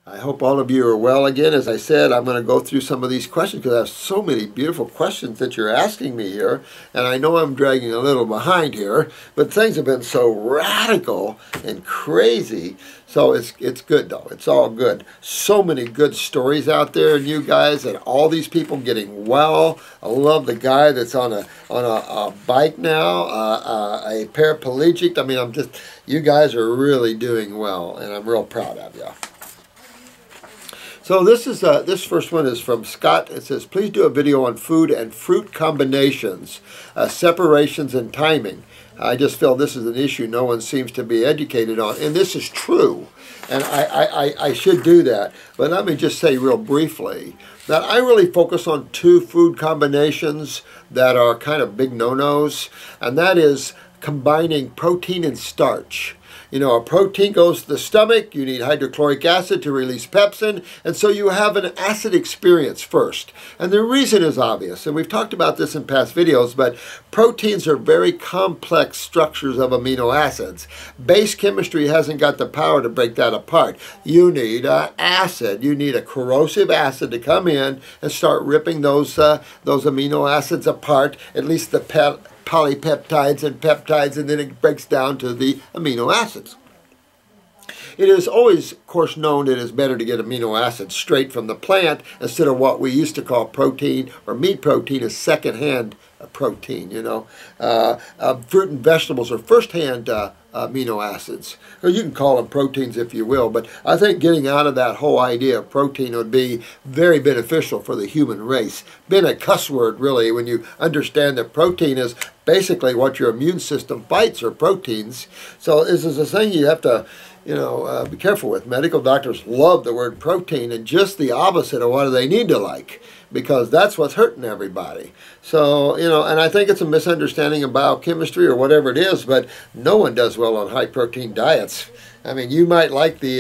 I hope all of you are well again. As I said, I'm going to go through some of these questions because I have so many beautiful questions that you're asking me here. And I know I'm dragging a little behind here, but things have been so radical and crazy. So it's good though. It's all good. So many good stories out there, and you guys, and all these people getting well. I love the guy that's on a bike now, a paraplegic. I mean, you guys are really doing well, and I'm real proud of you. So this first one is from Scott. It says, please do a video on food and fruit combinations, separations and timing. I just feel this is an issue no one seems to be educated on. And this is true. And I should do that. But let me just say real briefly that I really focus on two food combinations that are kind of big no-nos. And that is combining protein and starch. You know, a protein goes to the stomach, you need hydrochloric acid to release pepsin, and so you have an acid experience first. And the reason is obvious, and we've talked about this in past videos, but proteins are very complex structures of amino acids. Base chemistry hasn't got the power to break that apart. You need acid. You need a corrosive acid to come in and start ripping those amino acids apart, at least the polypeptides and peptides, and then it breaks down to the amino acids. It is always, of course, known that it is better to get amino acids straight from the plant instead of what we used to call protein or meat protein as second-hand protein, you know. Fruit and vegetables are first-hand amino acids. Or you can call them proteins if you will, but I think getting out of that whole idea of protein would be very beneficial for the human race. Been a cuss word, really, when you understand that protein is basically what your immune system fights, are proteins. So this is a thing you have to, you know, be careful with. Medical doctors love the word protein and just the opposite of what they need to like, because that's what's hurting everybody. So, you know, and I think it's a misunderstanding of biochemistry or whatever it is, but no one does well on high protein diets. I mean, you might like the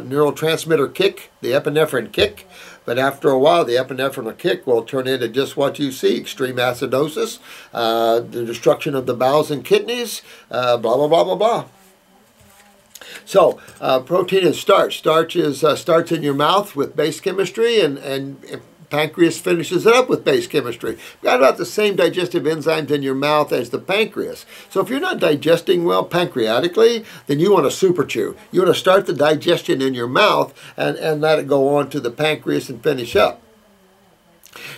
neurotransmitter kick, the epinephrine kick, but after a while, the epinephrine kick will turn into just what you see: extreme acidosis, the destruction of the bowels and kidneys, blah, blah, blah, blah, blah. So, protein and starch. Starch is starts in your mouth with base chemistry, and pancreas finishes it up with base chemistry. You've got about the same digestive enzymes in your mouth as the pancreas. So if you're not digesting well pancreatically, then you want to super chew. You want to start the digestion in your mouth and let it go on to the pancreas and finish up.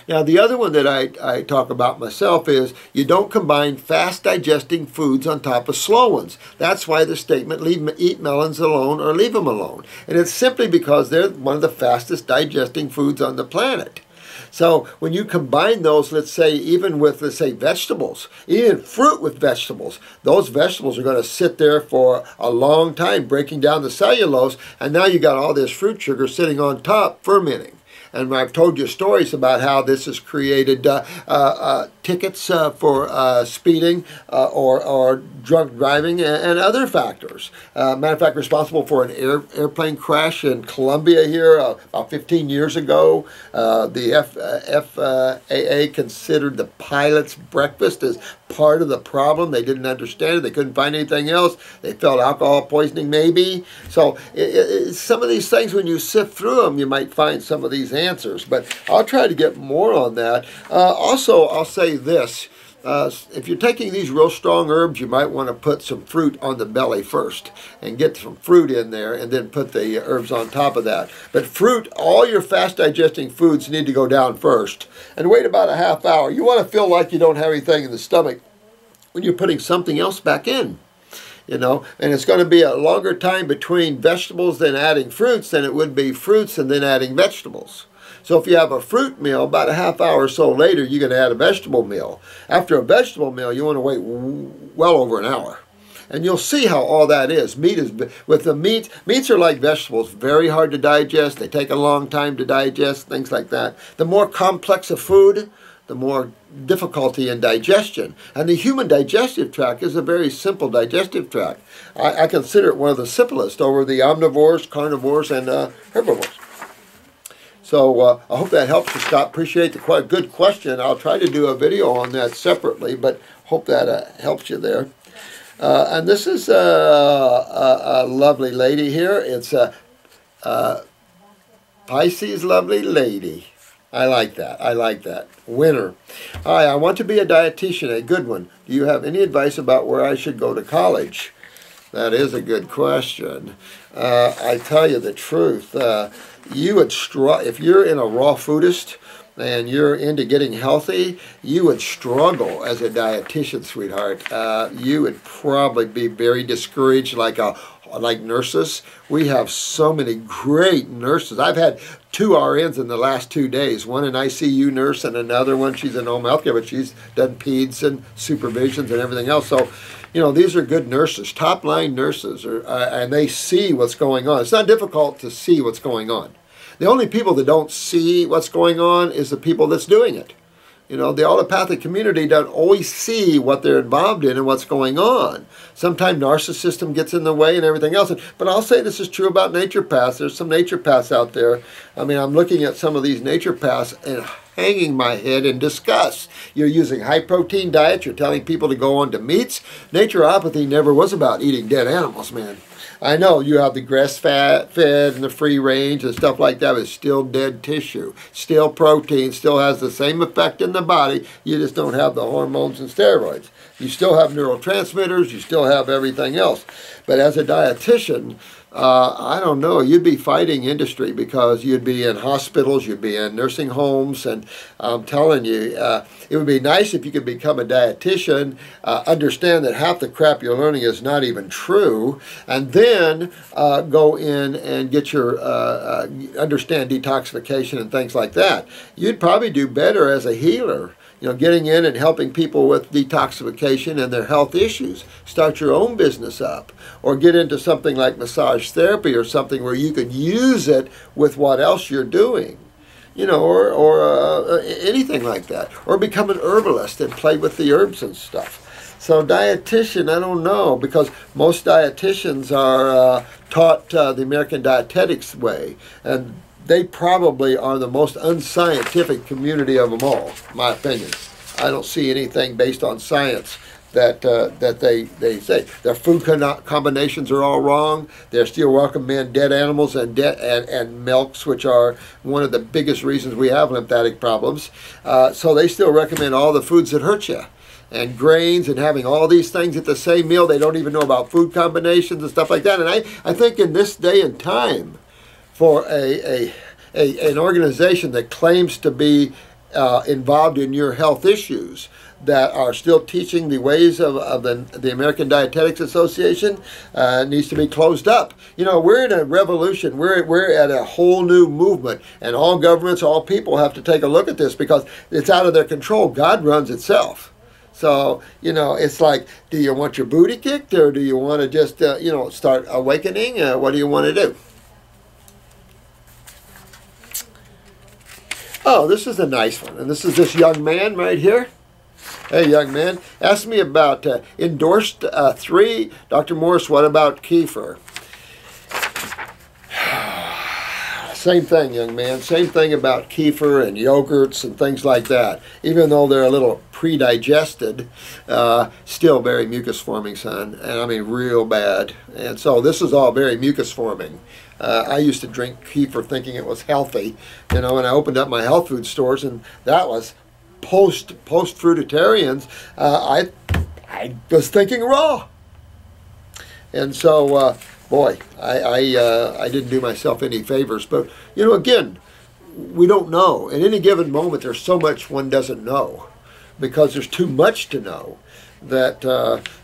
Now, the other one that I talk about myself is you don't combine fast-digesting foods on top of slow ones. That's why the statement, eat melons alone or leave them alone. And it's simply because they're one of the fastest digesting foods on the planet. So when you combine those, let's say, even with, let's say, vegetables, even fruit with vegetables, those vegetables are going to sit there for a long time breaking down the cellulose, and now you got all this fruit sugar sitting on top fermenting. And I've told you stories about how this has created tickets for speeding or drunk driving and other factors. Matter of fact, responsible for an airplane crash in Colombia here about 15 years ago. The FAA considered the pilot's breakfast as part of the problem. They didn't understand it. They couldn't find anything else. They felt alcohol poisoning maybe. So some of these things, when you sift through them, you might find some of these answers. But I'll try to get more on that. Also, I'll say this. If you're taking these real strong herbs, you might want to put some fruit on the belly first and get some fruit in there and then put the herbs on top of that. But fruit, all your fast digesting foods need to go down first and wait about a half hour. You want to feel like you don't have anything in the stomach when you're putting something else back in. You know, and it's going to be a longer time between vegetables than adding fruits than it would be fruits and then adding vegetables. So if you have a fruit meal, about a half hour or so later, you're going to add a vegetable meal. After a vegetable meal, you want to wait well over an hour. And you'll see how all that is. Meats are like vegetables, very hard to digest. They take a long time to digest, things like that. The more complex a food, the more difficulty in digestion. And the human digestive tract is a very simple digestive tract. I consider it one of the simplest over the omnivores, carnivores, and herbivores. So I hope that helps you, Scott. Appreciate the good question. I'll try to do a video on that separately, but hope that helps you there. And this is a lovely lady here. It's Pisces lovely lady. I like that. I like that. Winner. Hi, I want to be a dietitian, a good one. Do you have any advice about where I should go to college? That is a good question. I tell you the truth. You would if you're in a raw foodist and you're into getting healthy, you would struggle as a dietitian, sweetheart. You would probably be very discouraged, like nurses. We have so many great nurses. I've had 2 RNs in the last 2 days. One an ICU nurse and another one, she's in home health care, but she's done peds and supervisions and everything else. So, you know, these are good nurses, top-line nurses, and they see what's going on. It's not difficult to see what's going on. The only people that don't see what's going on is the people that's doing it. You know, the allopathic community doesn't always see what they're involved in and what's going on. Sometimes narcissism gets in the way and everything else. But I'll say this is true about naturopaths. There's some naturopaths out there. I mean, I'm looking at some of these naturopaths and hanging my head in disgust. You're using high-protein diets. You're telling people to go on to meats. Naturopathy never was about eating dead animals, man. I know you have the grass-fed and the free range and stuff like that, but it's still dead tissue. Still protein, still has the same effect in the body. You just don't have the hormones and steroids. You still have neurotransmitters. You still have everything else. But as a dietitian, I don't know, you'd be fighting industry because you'd be in hospitals, you'd be in nursing homes, and I'm telling you, it would be nice if you could become a dietitian, understand that half the crap you're learning is not even true, and then go in and get your, understand detoxification and things like that. You'd probably do better as a healer. You know, getting in and helping people with detoxification and their health issues. Start your own business up. Or get into something like massage therapy or something where you could use it with what else you're doing. You know, or anything like that. Or become an herbalist and play with the herbs and stuff. So dietitian, I don't know, because most dietitians are taught the American Dietetics way. And they probably are the most unscientific community of them all, in my opinion. I don't see anything based on science that they say. Their food combinations are all wrong. They still recommend dead animals and milks, which are one of the biggest reasons we have lymphatic problems. So they still recommend all the foods that hurt you. And grains and having all these things at the same meal. They don't even know about food combinations and stuff like that. And I think in this day and time, for an organization that claims to be involved in your health issues, that are still teaching the ways of the American Dietetics Association, needs to be closed up. You know, we're in a revolution. We're at a whole new movement, and all governments, all people have to take a look at this because it's out of their control. God runs itself. So, you know, it's like, do you want your booty kicked, or do you want to just, you know, start awakening? What do you want to do? Oh, this is a nice one. And this is this young man right here. Hey, young man. Ask me about endorsed 3. Dr. Morris, what about kefir? Same thing, young man. Same thing about kefir and yogurts and things like that. Even though they're a little pre-digested, still very mucus forming, son. And I mean real bad. And so this is all very mucus forming. I used to drink kefir thinking it was healthy, you know, and I opened up my health food stores, and that was post-fruitarians. I was thinking raw. And so, boy, I didn't do myself any favors. But, you know, again, we don't know. At any given moment, there's so much one doesn't know because there's too much to know. That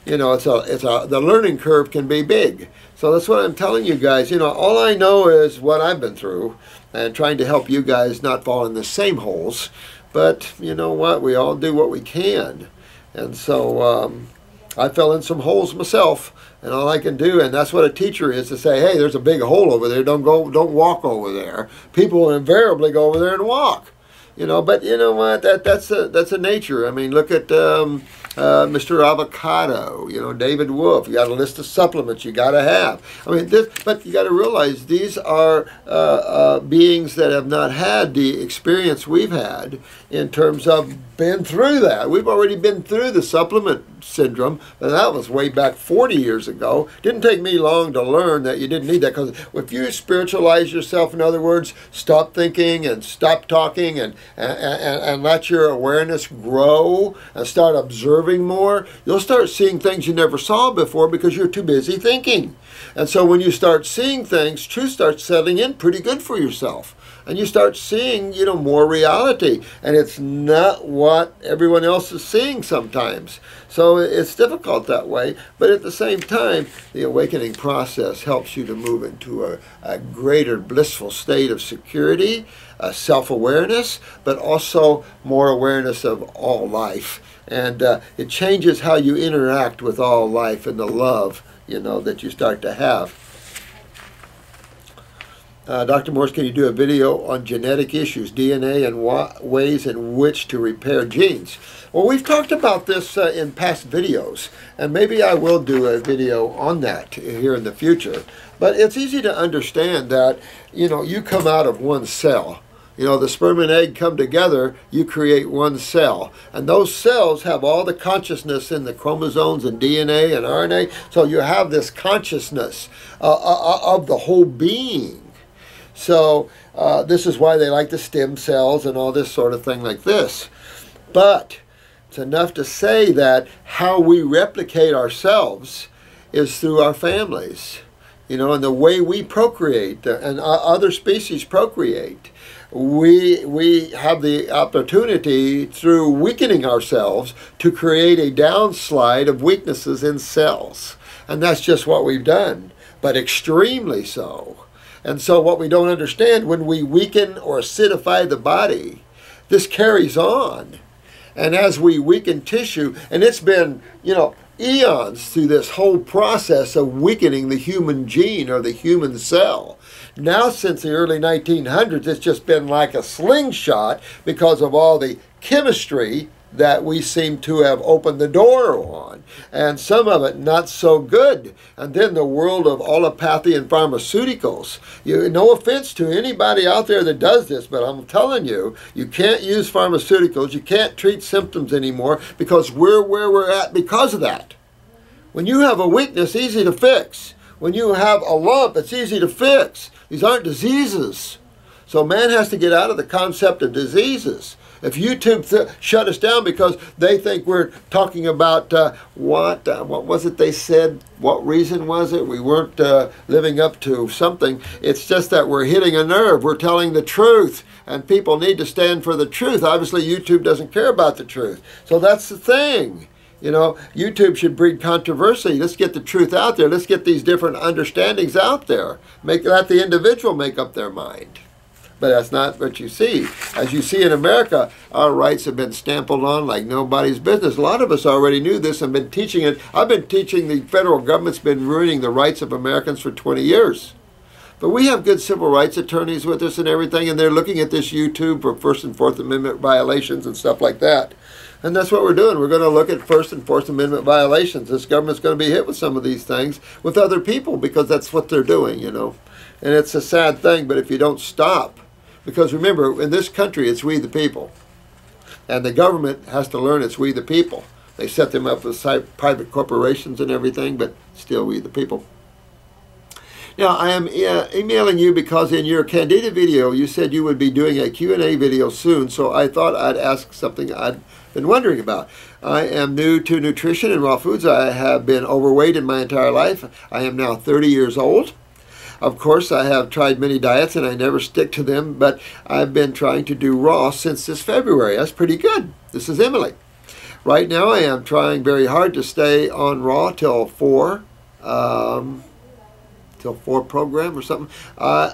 you know, the learning curve can be big. So that's what I'm telling you guys. You know, all I know is what I've been through, and trying to help you guys not fall in the same holes. But you know what? We all do what we can, and so I fell in some holes myself. And all I can do, and that's what a teacher is, to say, hey, there's a big hole over there. Don't walk over there. People will invariably go over there and walk. You know, but you know what? That's a nature. I mean, look at Mr. Avocado. You know, David Wolf. You got a list of supplements you got to have. I mean, but you got to realize these are beings that have not had the experience we've had in terms of been through that. We've already been through the supplement syndrome, and that was way back 40 years ago. Didn't take me long to learn that you didn't need that, because if you spiritualize yourself, in other words, stop thinking and stop talking and let your awareness grow and start observing more, you'll start seeing things you never saw before because you're too busy thinking. And so when you start seeing things, truth starts settling in pretty good for yourself. And you start seeing, more reality. And it's not what everyone else is seeing sometimes. So it's difficult that way. But at the same time, the awakening process helps you to move into a greater blissful state of security, self-awareness, but also more awareness of all life. And it changes how you interact with all life and the love, that you start to have. Dr. Morse, can you do a video on genetic issues, DNA, and ways in which to repair genes? Well, we've talked about this in past videos, and maybe I will do a video on that here in the future. But it's easy to understand that, you come out of one cell. The sperm and egg come together, you create one cell. And those cells have all the consciousness in the chromosomes and DNA and RNA. So you have this consciousness of the whole being. So this is why they like the stem cells and all this sort of thing like this. But it's enough to say that how we replicate ourselves is through our families. And the way we procreate and other species procreate. We have the opportunity through weakening ourselves to create a downslide of weaknesses in cells. And that's just what we've done, but extremely so. And so what we don't understand, when we weaken or acidify the body, this carries on. And as we weaken tissue, and it's been, eons through this whole process of weakening the human gene or the human cell. Now, since the early 1900s, it's just been like a slingshot because of all the chemistry that we seem to have opened the door on, and some of it not so good. And then the world of allopathy and pharmaceuticals. No offense to anybody out there that does this, but I'm telling you, you can't use pharmaceuticals, you can't treat symptoms anymore, because we're where we're at because of that. When you have a weakness, easy to fix. When you have a lump, it's easy to fix. These aren't diseases. So man has to get out of the concept of diseases. If YouTube shut us down because they think we're talking about what was it they said? What reason was it? We weren't living up to something. It's just that we're hitting a nerve. We're telling the truth, and people need to stand for the truth. Obviously, YouTube doesn't care about the truth. So that's the thing. YouTube should breed controversy. Let's get the truth out there. Let's get these different understandings out there. Let the individual make up their mind. But that's not what you see. As you see in America, our rights have been stamped on like nobody's business. A lot of us already knew this and been teaching it. I've been teaching the federal government's been ruining the rights of Americans for 20 years. But we have good civil rights attorneys with us and everything, and they're looking at this YouTube for First and Fourth Amendment violations and stuff like that. And that's what we're doing. We're going to look at First and Fourth Amendment violations. This government's going to be hit with some of these things with other people because that's what they're doing, And it's a sad thing, but if you don't stop, because remember, in this country, it's we the people. And the government has to learn it's we the people. They set them up with private corporations and everything, but still we the people. Now, I am emailing you because in your Candida video, you said you would be doing a Q&A video soon, so I thought I'd ask something I'd been wondering about. I am new to nutrition and raw foods. I have been overweight in my entire life. I am now 30 years old. Of course, I have tried many diets and I never stick to them, but I've been trying to do raw since this February. That's pretty good. This is Emily. Right now, I am trying very hard to stay on raw till 4 program or something.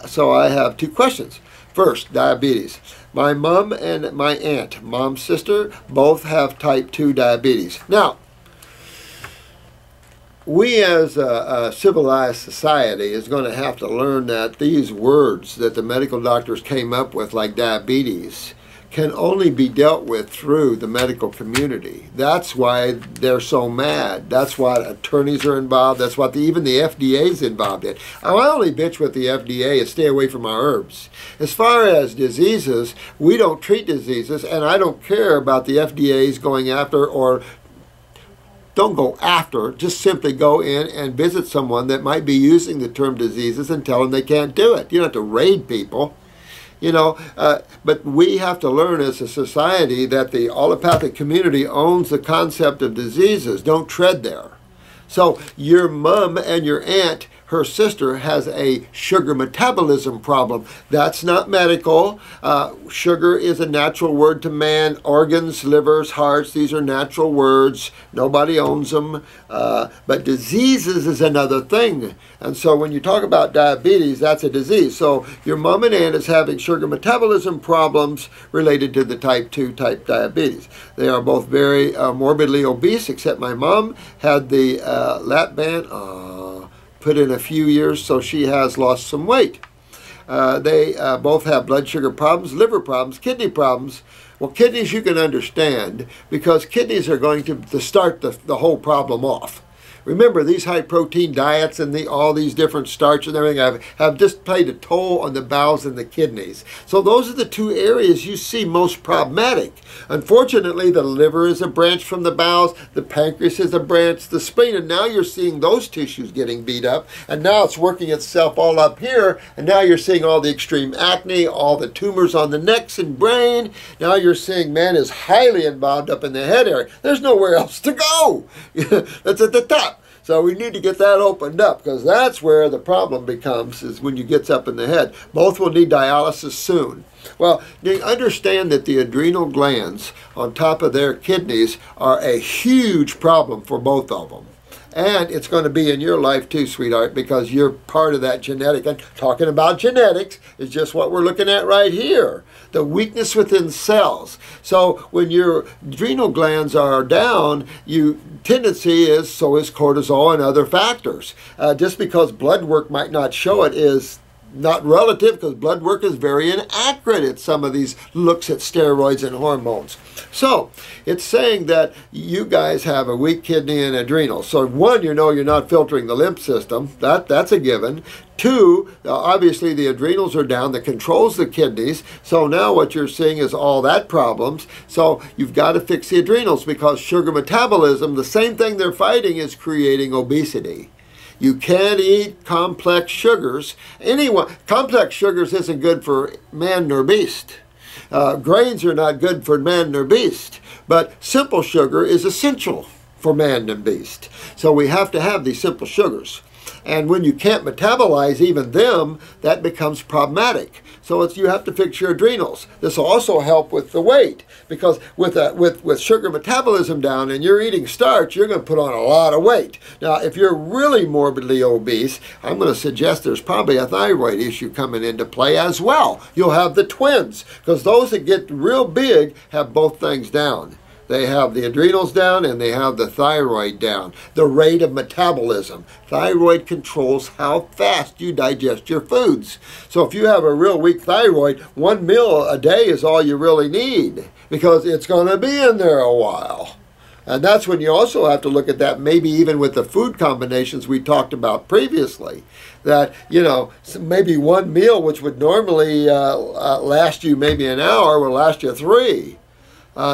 So I have 2 questions. First, diabetes. My mom and my aunt, mom's sister, both have type 2 diabetes. Now, we as a civilized society is going to have to learn that these words that the medical doctors came up with, like diabetes, can only be dealt with through the medical community. That's why they're so mad. That's why attorneys are involved. That's what even the FDA is involved in. My only bitch with the FDA is stay away from our herbs. As far as diseases, we don't treat diseases, and I don't care about the FDA's going after, or don't go after, just simply go in and visit someone that might be using the term diseases and tell them they can't do it. You don't have to raid people. You know, but we have to learn as a society that the allopathic community owns the concept of diseases. Don't tread there. So your mom and your aunt, her sister, has a sugar metabolism problem. That's not medical. Sugar is a natural word to man. Organs, livers, hearts, these are natural words. Nobody owns them. But diseases is another thing. And so when you talk about diabetes, that's a disease. So your mom and aunt is having sugar metabolism problems related to the type 2 type diabetes. They are both very morbidly obese, except my mom had the lap band put in a few years, so she has lost some weight. They both have blood sugar problems, liver problems, kidney problems. Well, kidneys you can understand, because kidneys are going to start the whole problem off. Remember, these high-protein diets and all these different starches and everything have just played a toll on the bowels and the kidneys. So those are the two areas you see most problematic. Unfortunately, the liver is a branch from the bowels, the pancreas is a branch, the spleen, and now you're seeing those tissues getting beat up, and now it's working itself all up here, and now you're seeing all the extreme acne, all the tumors on the necks and brain. Now you're seeing man is highly involved up in the head area. There's nowhere else to go. That's at the top. So we need to get that opened up, because that's where the problem becomes, is when you get up in the head. Both will need dialysis soon. Well, you understand that the adrenal glands on top of their kidneys are a huge problem for both of them. And it's going to be in your life too, sweetheart, because you're part of that genetic. And talking about genetics is just what we're looking at right here. The weakness within cells. So when your adrenal glands are down, tendency is, so is cortisol and other factors. Just because blood work might not show it is not relative, because blood work is very inaccurate at some of these looks at steroids and hormones. So it's saying that you guys have a weak kidney and adrenal. So one, you know you're not filtering the lymph system. That's a given. Two, obviously the adrenals are down, that controls the kidneys. So now what you're seeing is all that problems. So you've got to fix the adrenals, because sugar metabolism, the same thing they're fighting is creating obesity. You can't eat complex sugars. Complex sugars isn't good for man nor beast. Grains are not good for man nor beast. But simple sugar is essential for man and beast. So we have to have these simple sugars. And when you can't metabolize even them, that becomes problematic. So you have to fix your adrenals. This will also help with the weight, because with sugar metabolism down and you're eating starch, you're going to put on a lot of weight. Now, if you're really morbidly obese, I'm going to suggest there's probably a thyroid issue coming into play as well. You'll have the twins, because those that get real big have both things down. They have the adrenals down and they have the thyroid down. The rate of metabolism. Thyroid controls how fast you digest your foods. So if you have a real weak thyroid, 1 meal a day is all you really need, because it's going to be in there a while. And that's when you also have to look at that, maybe even with the food combinations we talked about previously. That, maybe 1 meal, which would normally last you maybe an hour, will last you 3.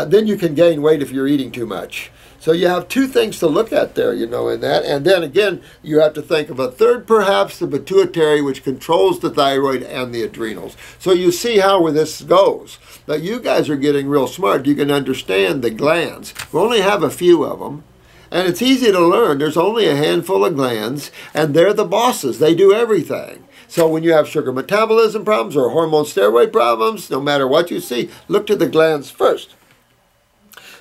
Then you can gain weight if you're eating too much. So you have two things to look at there, in that. And then again, you have to think of a third, perhaps, the pituitary, which controls the thyroid and the adrenals. So you see how this goes. Now, you guys are getting real smart. You can understand the glands. We only have a few of them. And it's easy to learn. There's only a handful of glands, and they're the bosses. They do everything. So when you have sugar metabolism problems or hormone steroid problems, no matter what you see, look to the glands first.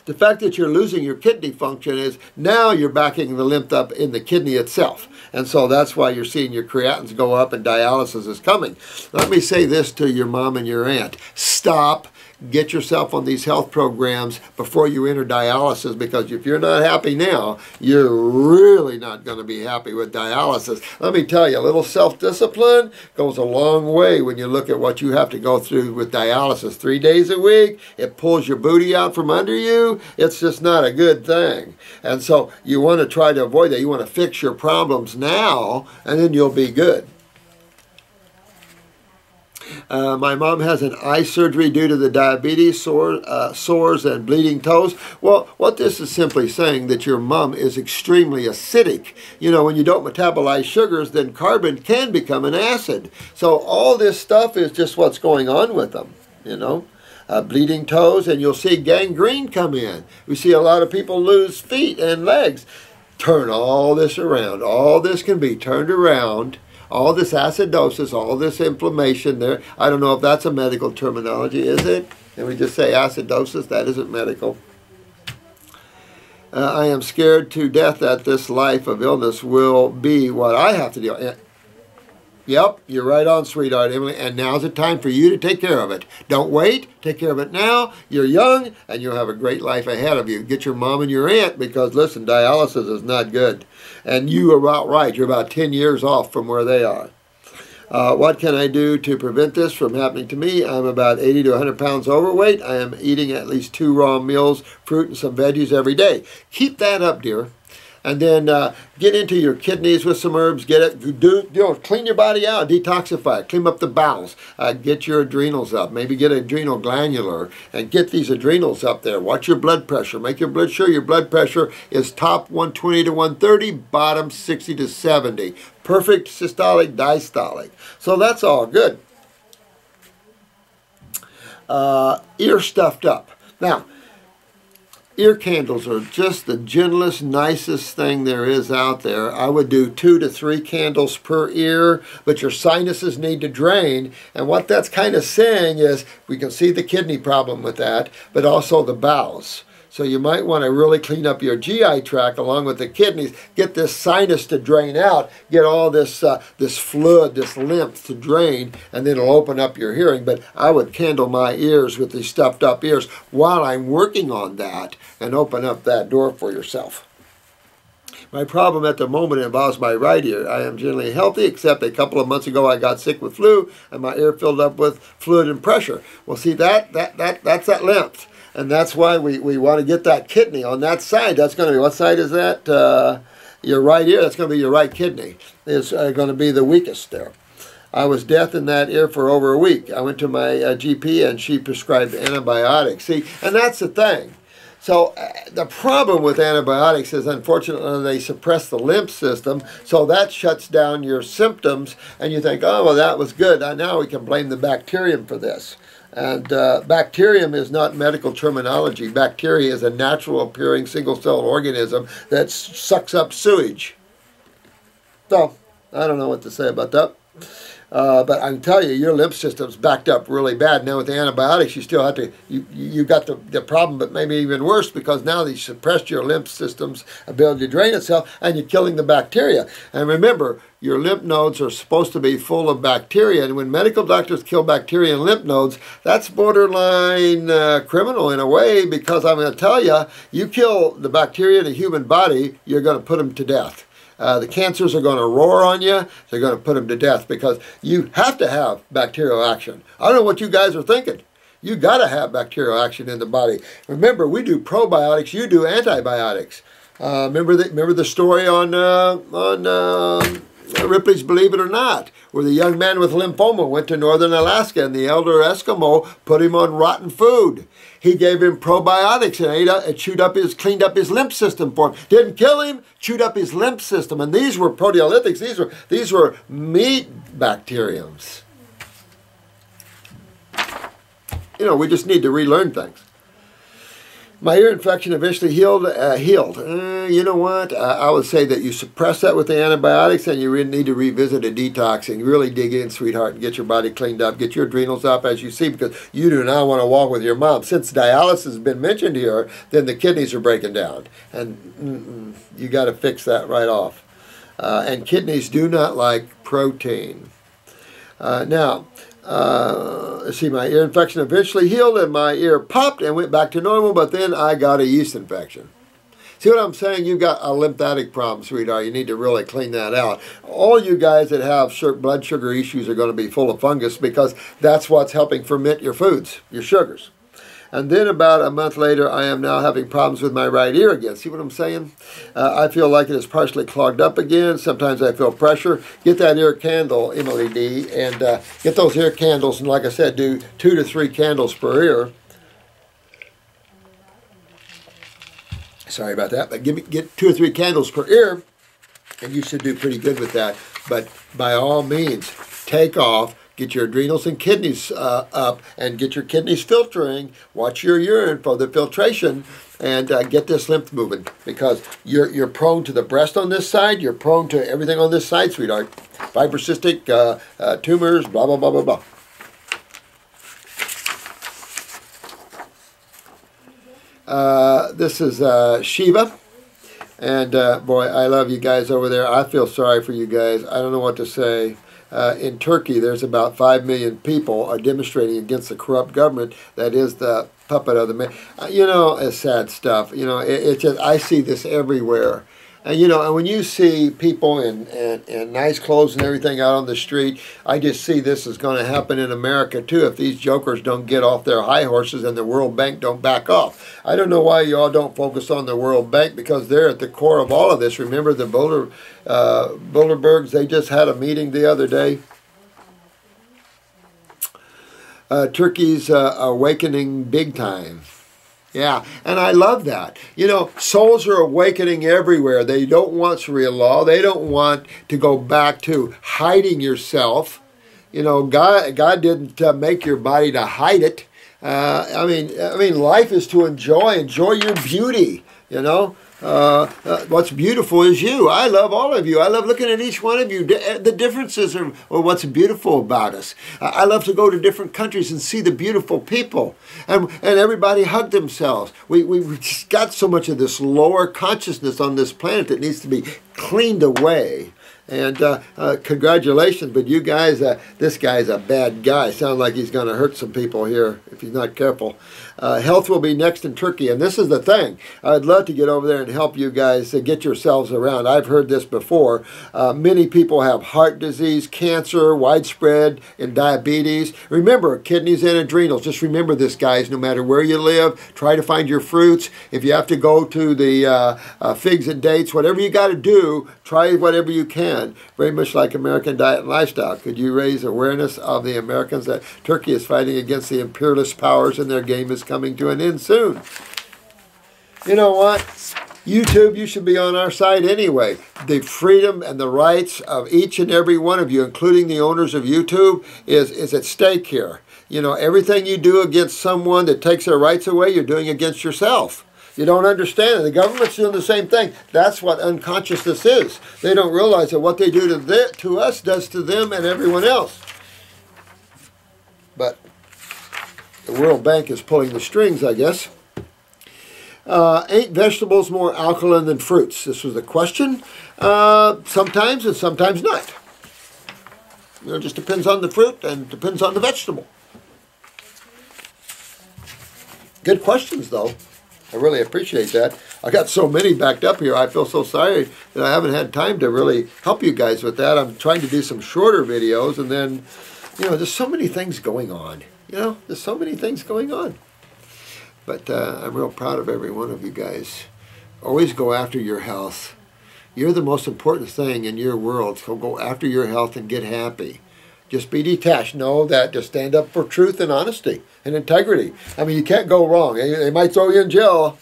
The fact that you're losing your kidney function is now you're backing the lymph up in the kidney itself. And so that's why you're seeing your creatinines go up and dialysis is coming. Let me say this to your mom and your aunt. Stop get yourself on these health programs before you enter dialysis, because if you're not happy now, you're really not going to be happy with dialysis. Let me tell you, a little self-discipline goes a long way when you look at what you have to go through with dialysis. 3 days a week, it pulls your booty out from under you. It's just not a good thing. And so you want to try to avoid that. You want to fix your problems now, and then you'll be good. My mom has an eye surgery due to the diabetes, sores, and bleeding toes. Well, what this is simply saying that your mom is extremely acidic. You know, when you don't metabolize sugars, then carbon can become an acid. So all this stuff is just what's going on with them, you know. Bleeding toes, and you'll see gangrene come in. We see a lot of people lose feet and legs. Turn all this around. All this can be turned around. All this acidosis, all this inflammation there. I don't know if that's a medical terminology, is it? Can we just say acidosis? That isn't medical. I am scared to death that this life of illness will be what I have to do. Yep, you're right on, sweetheart, Emily, and now's the time for you to take care of it. Don't wait, take care of it now. You're young, and you'll have a great life ahead of you. Get your mom and your aunt, because, listen, dialysis is not good. And you are about right. You're about 10 years off from where they are. What can I do to prevent this from happening to me? I'm about 80 to 100 pounds overweight. I am eating at least 2 raw meals, fruit, and some veggies every day. Keep that up, dear. And then get into your kidneys with some herbs. Clean your body out, detoxify it, clean up the bowels, get your adrenals up. Maybe get adrenal glandular and get these adrenals up there. Watch your blood pressure. Make your blood sure your blood pressure is top 120 to 130, bottom 60 to 70. Perfect systolic, diastolic. So that's all good. Ear stuffed up. Now, ear candles are just the gentlest, nicest thing there is out there. I would do 2 to 3 candles per ear, but your sinuses need to drain. And what that's kind of saying is, we can see the kidney problem with that, but also the bowels. So you might want to really clean up your GI tract along with the kidneys. Get this sinus to drain out. Get all this this fluid, this lymph to drain, and then it'll open up your hearing. But I would candle my ears with these stuffed up ears while I'm working on that and open up that door for yourself. My problem at the moment involves my right ear. I am generally healthy, except a couple of months ago I got sick with flu, and my ear filled up with fluid and pressure. Well, see, that's that lymph. And that's why we want to get that kidney on that side. That's going to be, what side is that? Your right ear. That's going to be your right kidney. It's going to be the weakest there. I was deaf in that ear for over a week. I went to my GP and she prescribed antibiotics. See, and that's the thing. So the problem with antibiotics is, unfortunately, they suppress the lymph system, so that shuts down your symptoms, and you think, oh, well, that was good. Now we can blame the bacterium for this. And bacterium is not medical terminology. Bacteria is a natural appearing single-celled organism that sucks up sewage. So, I don't know what to say about that. But I can tell you, your lymph system's backed up really bad. Now with the antibiotics, you still have to, you got the problem, but maybe even worse, because now they suppressed your lymph system's ability to drain itself, and you're killing the bacteria. And remember, your lymph nodes are supposed to be full of bacteria, and when medical doctors kill bacteria in lymph nodes, that's borderline criminal in a way, because I'm going to tell you, you kill the bacteria in the human body, you're going to put them to death. The cancers are going to roar on you. They're going to put them to death, because you have to have bacterial action. I don't know what you guys are thinking. You got to have bacterial action in the body. Remember, we do probiotics. You do antibiotics. Remember the story on Ripley's Believe It or Not, where the young man with lymphoma went to northern Alaska, and the elder Eskimo put him on rotten food. He gave him probiotics and cleaned up his lymph system for him. Didn't kill him, chewed up his lymph system. And these were proteolytics. These were meat bacteriums. You know, we just need to relearn things. My ear infection eventually healed. You know what? I would say that you suppress that with the antibiotics, and you really need to revisit a detoxing. Really dig in, sweetheart, and get your body cleaned up. Get your adrenals up, as you see, because you do not want to walk with your mom. Since dialysis has been mentioned here, then the kidneys are breaking down, and you got to fix that right off. And kidneys do not like protein. Now, Let's see, my ear infection eventually healed and my ear popped and went back to normal, but then I got a yeast infection. See what I'm saying? You've got a lymphatic problem, sweetheart. You need to really clean that out. All you guys that have blood sugar issues are going to be full of fungus because that's what's helping ferment your foods, your sugars. And then about a month later, I am now having problems with my right ear again. See what I'm saying? I feel like it is partially clogged up again. Sometimes I feel pressure. Get that ear candle, Emily D, and get those ear candles. And like I said, do 2 to 3 candles per ear. Sorry about that, but get 2 or 3 candles per ear, and you should do pretty good with that. But by all means, take off. Get your adrenals and kidneys up and get your kidneys filtering. Watch your urine for the filtration and get this lymph moving because you're prone to the breast on this side. You're prone to everything on this side, sweetheart. Fibrocystic tumors, blah, blah, blah, blah, blah. This is Shiva. And boy, I love you guys over there. I feel sorry for you guys. I don't know what to say. In Turkey, there's about 5 million people are demonstrating against the corrupt government that is the puppet of the man. You know, it's sad stuff. You know, it's just, I see this everywhere. And, you know, and when you see people in nice clothes and everything out on the street, I just see this is going to happen in America, too, if these jokers don't get off their high horses and the World Bank don't back off. I don't know why you all don't focus on the World Bank, because they're at the core of all of this. Remember the Bilderbergs, they just had a meeting the other day. Turkey's awakening big time. Yeah, and I love that. You know, souls are awakening everywhere. They don't want Sharia law. They don't want to go back to hiding yourself. You know, God didn't make your body to hide it. I mean, life is to enjoy your beauty. You know, what's beautiful is you. I love all of you. I love looking at each one of you. The differences are what's beautiful about us. I love to go to different countries and see the beautiful people. And everybody hug themselves. We've just got so much of this lower consciousness on this planet that needs to be cleaned away. And congratulations, but you guys, this guy's a bad guy. Sounds like he's going to hurt some people here if he's not careful. Health will be next in Turkey, and this is the thing. I'd love to get over there and help you guys get yourselves around. I've heard this before. Many people have heart disease, cancer, widespread, and diabetes. Remember, kidneys and adrenals. Just remember this, guys, no matter where you live. Try to find your fruits. If you have to go to the figs and dates, whatever you got to do, try whatever you can. Very much like American diet and lifestyle. Could you raise awareness of the Americans that Turkey is fighting against the imperialist powers and their game is coming to an end soon? You know what? YouTube, you should be on our side anyway. The freedom and the rights of each and every one of you, including the owners of YouTube, is at stake here. You know, everything you do against someone that takes their rights away, you're doing against yourself. You don't understand it. The government's doing the same thing. That's what unconsciousness is. They don't realize that what they do to us does to them and everyone else. But the World Bank is pulling the strings, I guess. Ain't vegetables more alkaline than fruits? This was the question. Sometimes and sometimes not. You know, it just depends on the fruit and depends on the vegetable. Good questions, though. I really appreciate that. I got so many backed up here. I feel so sorry that I haven't had time to really help you guys with that. I'm trying to do some shorter videos, and then, you know, there's so many things going on. You know, there's so many things going on. But I'm real proud of every one of you guys. Always go after your health. You're the most important thing in your world, so go after your health and get happy. Just be detached. Know that. Just stand up for truth and honesty and integrity. I mean, you can't go wrong. They might throw you in jail.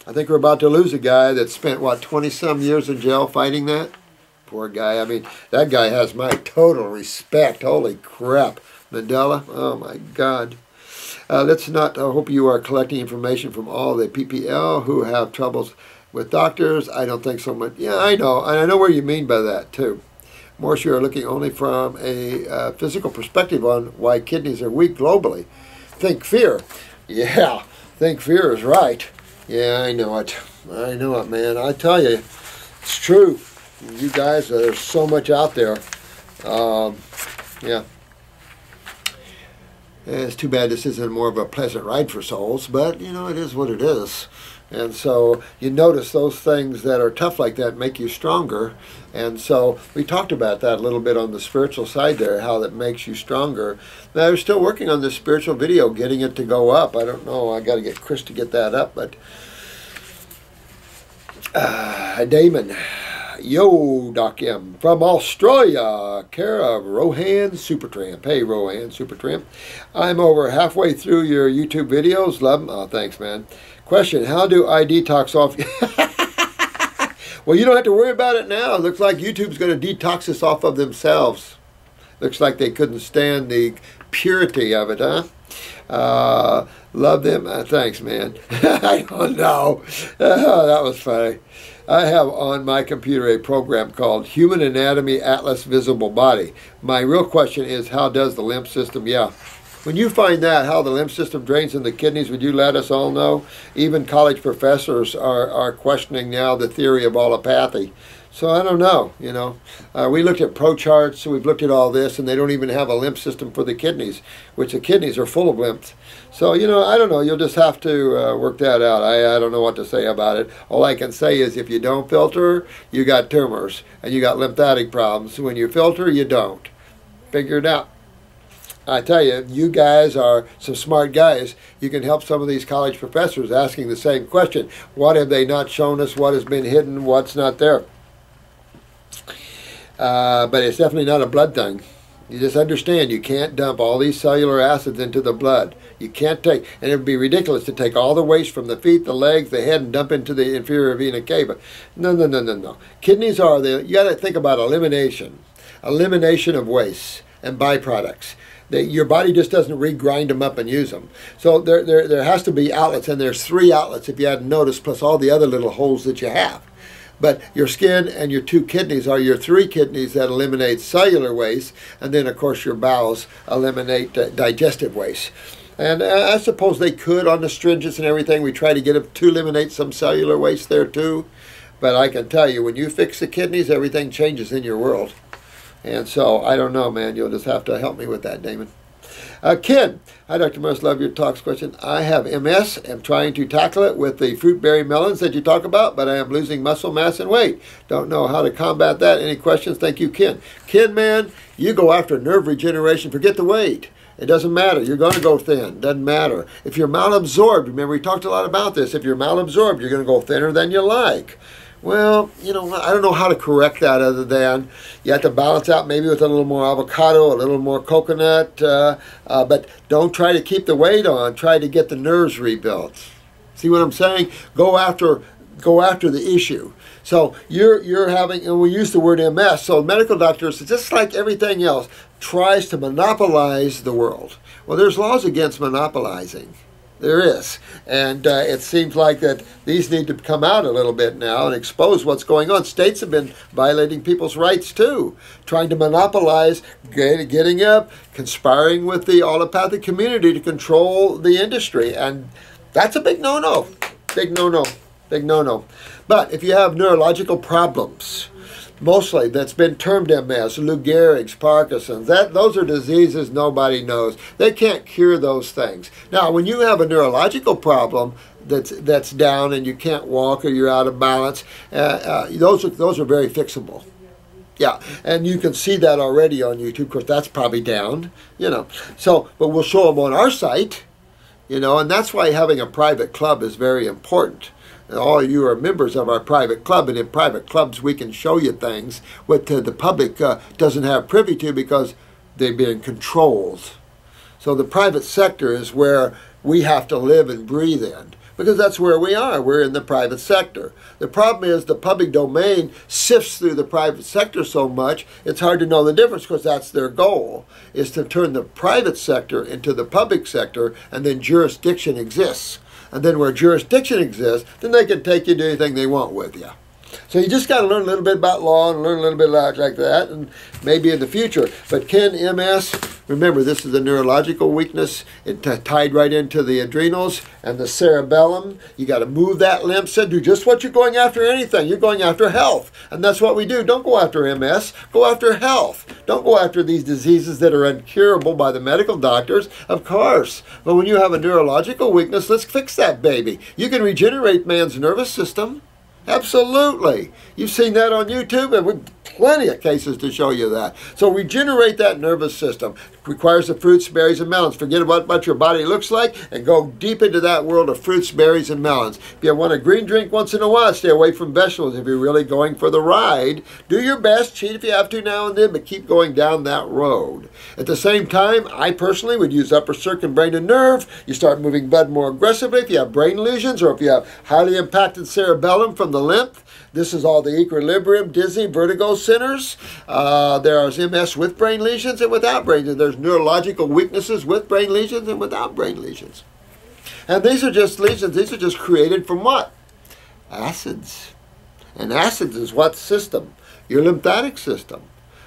I think we're about to lose a guy that spent, what, 20-some years in jail fighting that? Poor guy. I mean, that guy has my total respect. Holy crap. Mandela, oh my God. Let's not hope you are collecting information from all the PPL who have troubles with doctors. I don't think so much. Yeah, I know. And I know where you mean by that, too. More sure are looking only from a physical perspective on why kidneys are weak globally. Think fear. Yeah, think fear is right. Yeah, I know it. I know it, man. I tell you, it's true. You guys, there's so much out there. Yeah. It's too bad this isn't more of a pleasant ride for souls, but you know, it is what it is. And so you notice those things that are tough like that make you stronger. And so we talked about that a little bit on the spiritual side there, how that makes you stronger. Now, they're still working on this spiritual video, getting it to go up. I don't know. I got to get Chris to get that up. But Damon, yo, Doc M from Australia, care of Rohan Supertramp. Hey, Rohan Supertramp. I'm over halfway through your YouTube videos. Love them. Oh, thanks, man. Question, how do I detox off? Well, you don't have to worry about it now. It looks like YouTube's going to detox us off of themselves. Looks like they couldn't stand the purity of it, huh? Love them. Thanks, man. I don't know. That was funny. I have on my computer a program called Human Anatomy Atlas Visible Body. My real question is, how does the lymph system, when you find that, how the lymph system drains in the kidneys, would you let us all know? Even college professors are questioning now the theory of allopathy. So I don't know, you know. We looked at pro charts, so we've looked at all this, and they don't even have a lymph system for the kidneys, which the kidneys are full of lymph. So, you know, I don't know. You'll just have to work that out. I don't know what to say about it. All I can say is if you don't filter, you got tumors, and you got lymphatic problems. When you filter, you don't. Figure it out. I tell you, you guys are some smart guys. You can help some of these college professors asking the same question. What have they not shown us? What has been hidden? What's not there? But it's definitely not a blood thing. You just understand you can't dump all these cellular acids into the blood. You can't take, and it would be ridiculous to take all the waste from the feet, the legs, the head, and dump into the inferior vena cava. No, no, no, no, no. Kidneys are you got to think about elimination. Elimination of waste and byproducts. Your body just doesn't regrind them up and use them. So there has to be outlets, and there's 3 outlets if you hadn't noticed, plus all the other little holes that you have. But your skin and your 2 kidneys are your 3 kidneys that eliminate cellular waste, and then of course your bowels eliminate digestive waste. And I suppose they could on astringents and everything. We try to get them to eliminate some cellular waste there too. But I can tell you, when you fix the kidneys, everything changes in your world. And so, I don't know, man. You'll just have to help me with that, Damon. Ken, hi, Dr. Morris. Love your talks question. I have MS. I'm trying to tackle it with the fruit berry melons that you talk about, but I am losing muscle mass and weight. Don't know how to combat that. Any questions? Thank you, Ken. Ken, man, you go after nerve regeneration. Forget the weight. It doesn't matter. You're going to go thin. Doesn't matter. If you're malabsorbed, remember we talked a lot about this. If you're malabsorbed, you're going to go thinner than you like. Well, you know, I don't know how to correct that other than you have to balance out maybe with a little more avocado, a little more coconut, but don't try to keep the weight on. Try to get the nerves rebuilt. See what I'm saying? Go after the issue. So you're having, and we use the word MS, so medical doctors, just like everything else, tries to monopolize the world. Well, there's laws against monopolizing. There is. And it seems like that these need to come out a little bit now and expose what's going on. States have been violating people's rights too, trying to monopolize, getting up, conspiring with the allopathic community to control the industry. And that's a big no-no. Big no-no. Big no-no. But if you have neurological problems, mostly that's been termed MS, Lou Gehrig's, Parkinson's. Those are diseases nobody knows. They can't cure those things. Now, when you have a neurological problem that's down and you can't walk or you're out of balance, those are very fixable. Yeah, and you can see that already on YouTube. Of course, that's probably down, you know. So, but we'll show them on our site, you know, and that's why having a private club is very important. All of you are members of our private club, and in private clubs we can show you things what the public doesn't have privy to because they're being controlled. So the private sector is where we have to live and breathe in, because that's where we are. We're in the private sector. The problem is the public domain sifts through the private sector so much, it's hard to know the difference, because that's their goal, is to turn the private sector into the public sector, and then jurisdiction exists. And then where jurisdiction exists, then they can take you to anything they want with you. So you just got to learn a little bit about law and learn a little bit like that, and maybe in the future. But Ken, MS, remember, this is a neurological weakness. It tied right into the adrenals and the cerebellum. You got to move that lymph system. Do just what you're going after anything. You're going after health. And that's what we do. Don't go after MS. Go after health. Don't go after these diseases that are incurable by the medical doctors, of course. But when you have a neurological weakness, let's fix that baby. You can regenerate man's nervous system. Absolutely. You've seen that on YouTube, and we've plenty of cases to show you that. So regenerate that nervous system. It requires the fruits, berries, and melons. Forget about what your body looks like and go deep into that world of fruits, berries, and melons. If you want a green drink once in a while, stay away from vegetables. If you're really going for the ride, do your best. Cheat if you have to now and then, but keep going down that road. At the same time, I personally would use upper circuit, brain, and nerve. You start moving blood more aggressively if you have brain lesions or if you have highly impacted cerebellum from the lymph. This is all the equilibrium, dizzy, vertigo centers. There is MS with brain lesions and without brain lesions. There's neurological weaknesses with brain lesions and without brain lesions. And these are just lesions. These are just created from what? Acids. And acids is what system? Your lymphatic system.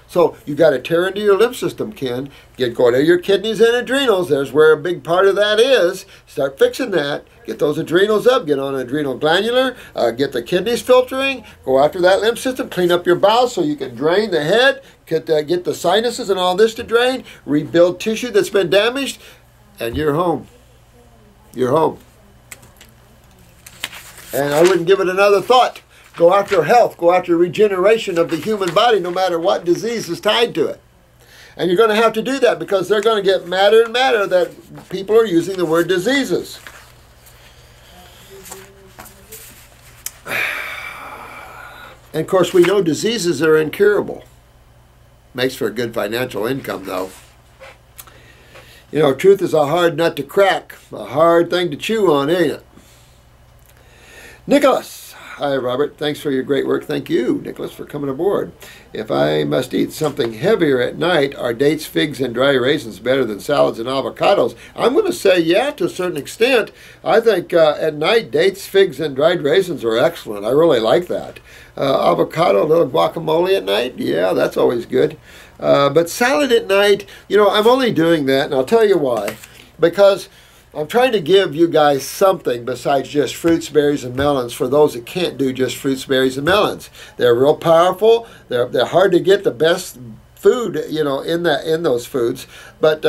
So you got to tear into your lymph system, Ken. Go to your kidneys and adrenals. There's where a big part of that is. Start fixing that. Get those adrenals up. Get on adrenal glandular. Get the kidneys filtering. Go after that lymph system. Clean up your bowels so you can drain the head. Get the sinuses and all this to drain. Rebuild tissue that's been damaged. And you're home. You're home. And I wouldn't give it another thought. Go after health. Go after regeneration of the human body, no matter what disease is tied to it. And you're going to have to do that because they're going to get madder and madder that people are using the word diseases. And of course, we know diseases are incurable. Makes for a good financial income, though. You know, truth is a hard nut to crack, a hard thing to chew on, ain't it? Nicholas. Hi, Robert. Thanks for your great work. Thank you, Nicholas, for coming aboard. If I must eat something heavier at night, are dates, figs, and dry raisins better than salads and avocados? I'm going to say yeah, to a certain extent. I think at night, dates, figs, and dried raisins are excellent. I really like that. Avocado, a little guacamole at night, yeah, that's always good. But salad at night, you know, I'm only doing that, and I'll tell you why. Because I'm trying to give you guys something besides just fruits, berries, and melons for those that can't do just fruits, berries, and melons. They're real powerful. They're hard to get the best food, you know, in those foods. But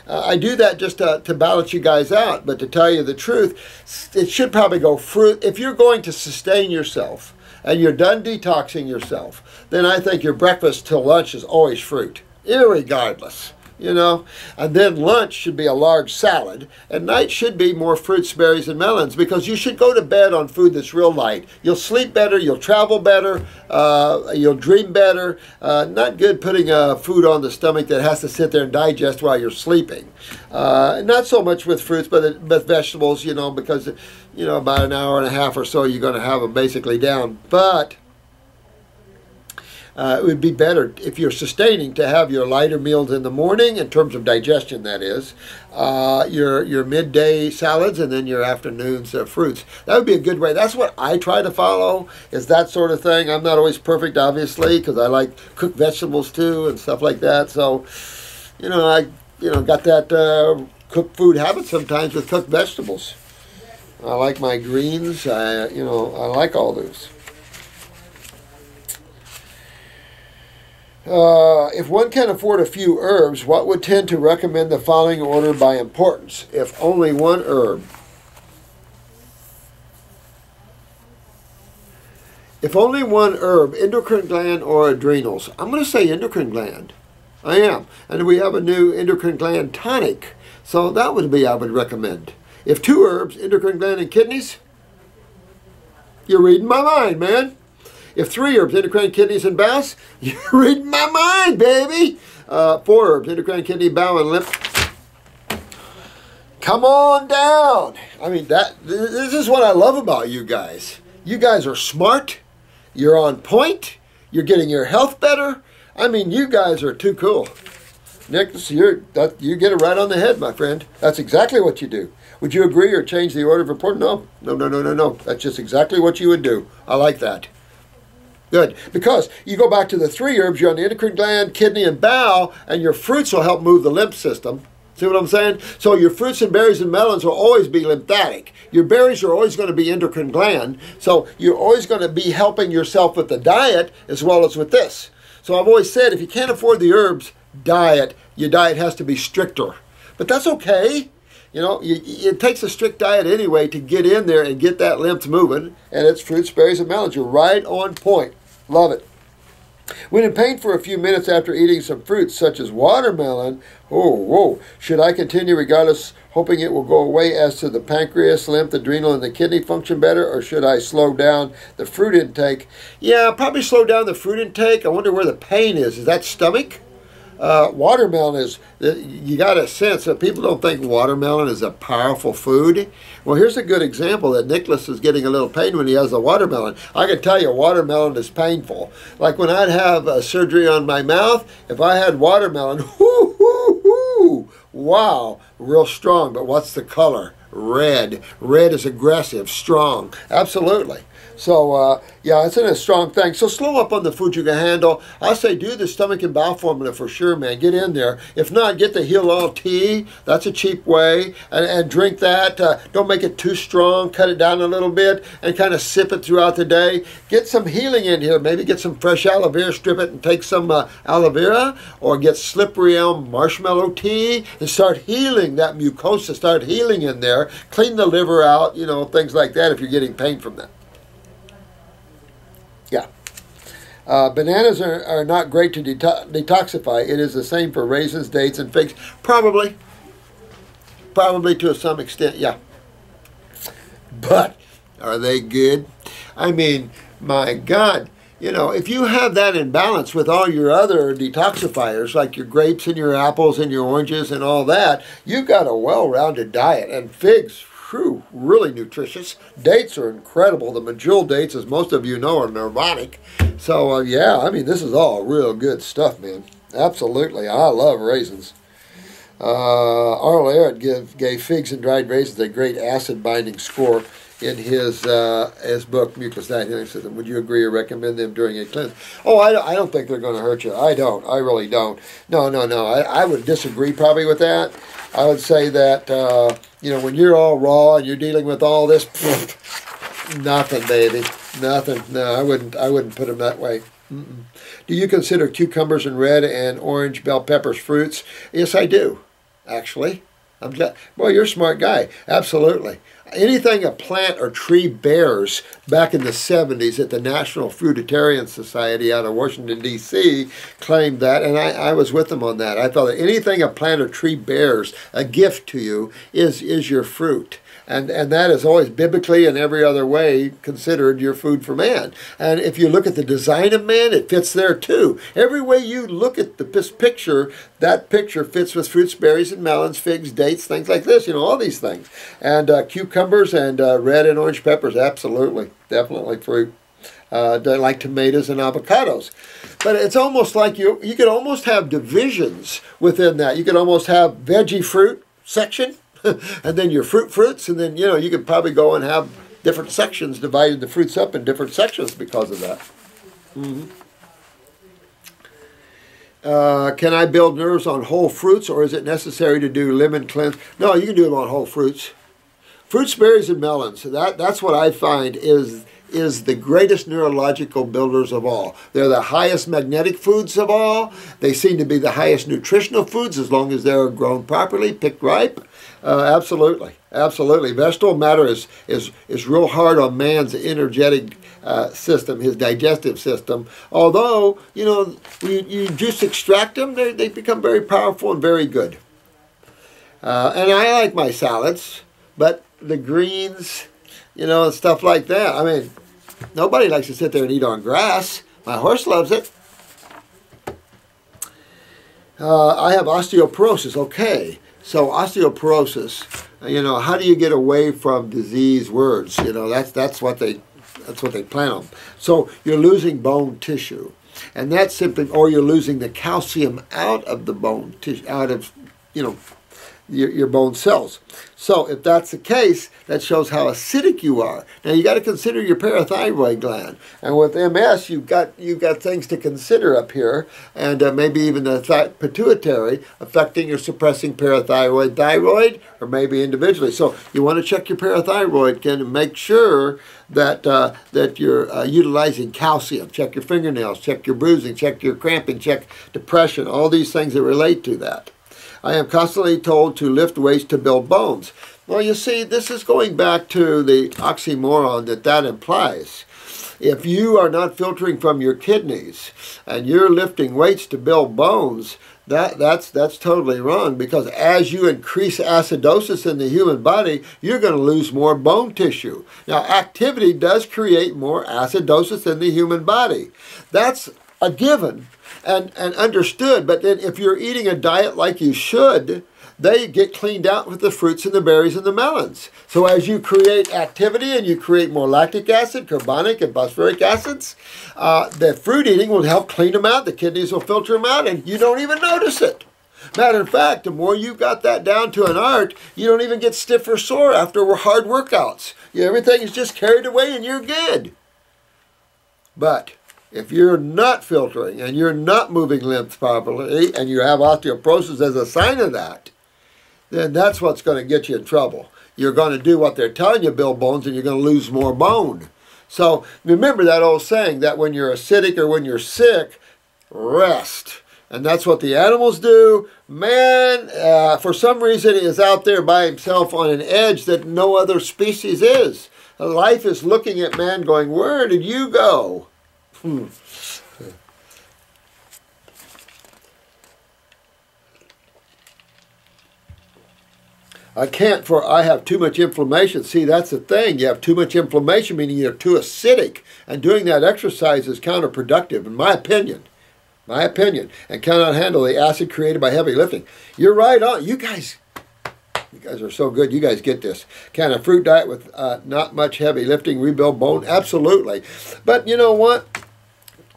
I do that just to balance you guys out. But to tell you the truth, it should probably go fruit. If you're going to sustain yourself and you're done detoxing yourself, then I think your breakfast till lunch is always fruit, irregardless. You know, and then lunch should be a large salad, and night should be more fruits, berries, and melons, because you should go to bed on food that's real light. You'll sleep better, you'll travel better, you'll dream better. Not good putting food on the stomach that has to sit there and digest while you're sleeping. Not so much with fruits, but vegetables, you know, because, you know, about an hour and a half or so you're going to have them basically down. But it would be better if you're sustaining to have your lighter meals in the morning, in terms of digestion, that is, your midday salads, and then your afternoons fruits. That would be a good way. That's what I try to follow, is that sort of thing. I'm not always perfect, obviously, because I like cooked vegetables too and stuff like that. So, you know, I got that cooked food habit sometimes with cooked vegetables. I like my greens. I like all those. If one can afford a few herbs, what would tend to recommend the following order by importance? If only one herb. If only one herb, endocrine gland or adrenals. I'm going to say endocrine gland. I am. And we have a new endocrine gland tonic. So that would be I would recommend. If two herbs, endocrine gland and kidneys, you're reading my mind, man. If three herbs, endocrine, kidneys, and bowels, you're reading my mind, baby. Four herbs, endocrine, kidney, bowel, and lymph. Come on down. I mean, this is what I love about you guys. You guys are smart. You're on point. You're getting your health better. I mean, you guys are too cool. Nick, you get it right on the head, my friend. That's exactly what you do. Would you agree or change the order of importance? No. That's just exactly what you would do. I like that. Good, because you go back to the 3 herbs, you're on the endocrine gland, kidney, and bowel, and your fruits will help move the lymph system. See what I'm saying? So your fruits and berries and melons will always be lymphatic. Your berries are always going to be endocrine gland. So you're always going to be helping yourself with the diet as well as with this. So I've always said, if you can't afford the herbs, your diet has to be stricter. But that's okay. You know, it takes a strict diet anyway to get in there and get that lymph moving. And it's fruits, berries, and melons. You're right on point. Love it. When in pain for a few minutes after eating some fruits, such as watermelon, should I continue regardless, hoping it will go away as to the pancreas, lymph, adrenal, and the kidney function better, or should I slow down the fruit intake? Yeah, probably slow down the fruit intake. I wonder where the pain is. Is that stomach? Watermelon is, you got a sense that people don't think watermelon is a powerful food. Well, here's a good example that Nicholas is getting a little pain when he has a watermelon. I can tell you watermelon is painful. Like when I'd have a surgery on my mouth, if I had watermelon, wow, real strong. But what's the color? Red. Red is aggressive, strong. Absolutely. So, yeah, it's a strong thing. So slow up on the food you can handle. I say do the stomach and bowel formula for sure, man. Get in there. If not, get the Heal All tea. That's a cheap way. And drink that. Don't make it too strong. Cut it down a little bit and kind of sip it throughout the day. Get some healing in here. Maybe get some fresh aloe vera, strip it and take some aloe vera. Or get slippery elm marshmallow tea and start healing that mucosa. Start healing in there. Clean the liver out, you know, things like that if you're getting pain from that. Yeah. Bananas are not great to detoxify. It is the same for raisins, dates, and figs. Probably. Probably to some extent, yeah. But are they good? I mean, my God. You know, if you have that in balance with all your other detoxifiers, like your grapes and your apples and your oranges and all that, you've got a well-rounded diet. And figs, whew, really nutritious. Dates are incredible. The medjool dates, as most of you know, are neurotic. So, yeah, I mean, this is all real good stuff, man. Absolutely. I love raisins. Arl Arrett gave figs and dried raisins a great acid-binding score in his book, Mucus Diet System. Would you agree or recommend them during a cleanse? Oh, I don't think they're going to hurt you. I don't. I really don't. No. I would disagree probably with that. I would say that, you know, when you're all raw and you're dealing with all this, nothing, baby. Nothing. No, I wouldn't put them that way. Do you consider cucumbers and red and orange bell peppers fruits? Yes, I do, actually. Boy, you're a smart guy. Absolutely. Anything a plant or tree bears, back in the 70s at the National Fruitarian Society out of Washington, D.C., claimed that, and I was with them on that. I thought that anything a plant or tree bears, a gift to you, is your fruit. And that is always biblically and every other way considered your food for man. And if you look at the design of man, it fits there too. Every way you look at this picture, that picture fits with fruits, berries, and melons, figs, dates, things like this, you know, all these things. And cucumbers and red and orange peppers, absolutely, definitely fruit. Like tomatoes and avocados. But it's almost like you could almost have divisions within that. You could almost have veggie fruit section, and then your fruits, and then, you know, you could probably go and have different sections, divided the fruits up in different sections because of that. Can I build nerves on whole fruits, or is it necessary to do lemon cleanse? No, you can do them on whole fruits. Fruits, berries, and melons. That's what I find is the greatest neurological builders of all. They're the highest magnetic foods of all. They seem to be the highest nutritional foods as long as they're grown properly, picked ripe. Absolutely. Vegetable matter is real hard on man's energetic system, his digestive system. Although, you know, you just extract them, they become very powerful and very good. And I like my salads, but the greens, you know, and stuff like that. I mean, nobody likes to sit there and eat on grass. My horse loves it. I have osteoporosis. Okay. So osteoporosis, you know, how do you get away from disease words? You know, that's what they plan on. So you're losing bone tissue, and that's simply, or you're losing the calcium out of the bone tissue, out of, you know, your bone cells. So if that's the case, that shows how acidic you are. Now you got to consider your parathyroid gland, and with MS, you've got things to consider up here, and maybe even the pituitary affecting or suppressing parathyroid, thyroid, or maybe individually. So you want to check your parathyroid, Ken, and make sure that that you're utilizing calcium. Check your fingernails, check your bruising, check your cramping, check depression, all these things that relate to that. I am constantly told to lift weights to build bones. Well, you see, this is going back to the oxymoron that implies. If you are not filtering from your kidneys and you're lifting weights to build bones, that's totally wrong, because as you increase acidosis in the human body, you're going to lose more bone tissue. Now, activity does create more acidosis in the human body. That's a given and understood, but then if you're eating a diet like you should, they get cleaned out with the fruits and the berries and the melons. So as you create activity and you create more lactic acid, carbonic and phosphoric acids, the fruit eating will help clean them out, the kidneys will filter them out, and you don't even notice it. Matter of fact, the more you got that down to an art, you don't even get stiff or sore after hard workouts. Everything is just carried away and you're good. But if you're not filtering and you're not moving lymph properly and you have osteoporosis as a sign of that, then that's what's going to get you in trouble. You're going to do what they're telling you, build bones, and you're going to lose more bone. So remember that old saying that when you're acidic or when you're sick, rest. And that's what the animals do. Man, for some reason, is out there by himself on an edge that no other species is. Life is looking at man going, where did you go? I can't, for I have too much inflammation. See, that's the thing. You have too much inflammation, meaning you're too acidic. And doing that exercise is counterproductive, in my opinion. And cannot handle the acid created by heavy lifting. You're right on. You guys are so good. You guys get this. Can a fruit diet with not much heavy lifting rebuild bone? Absolutely. But you know what?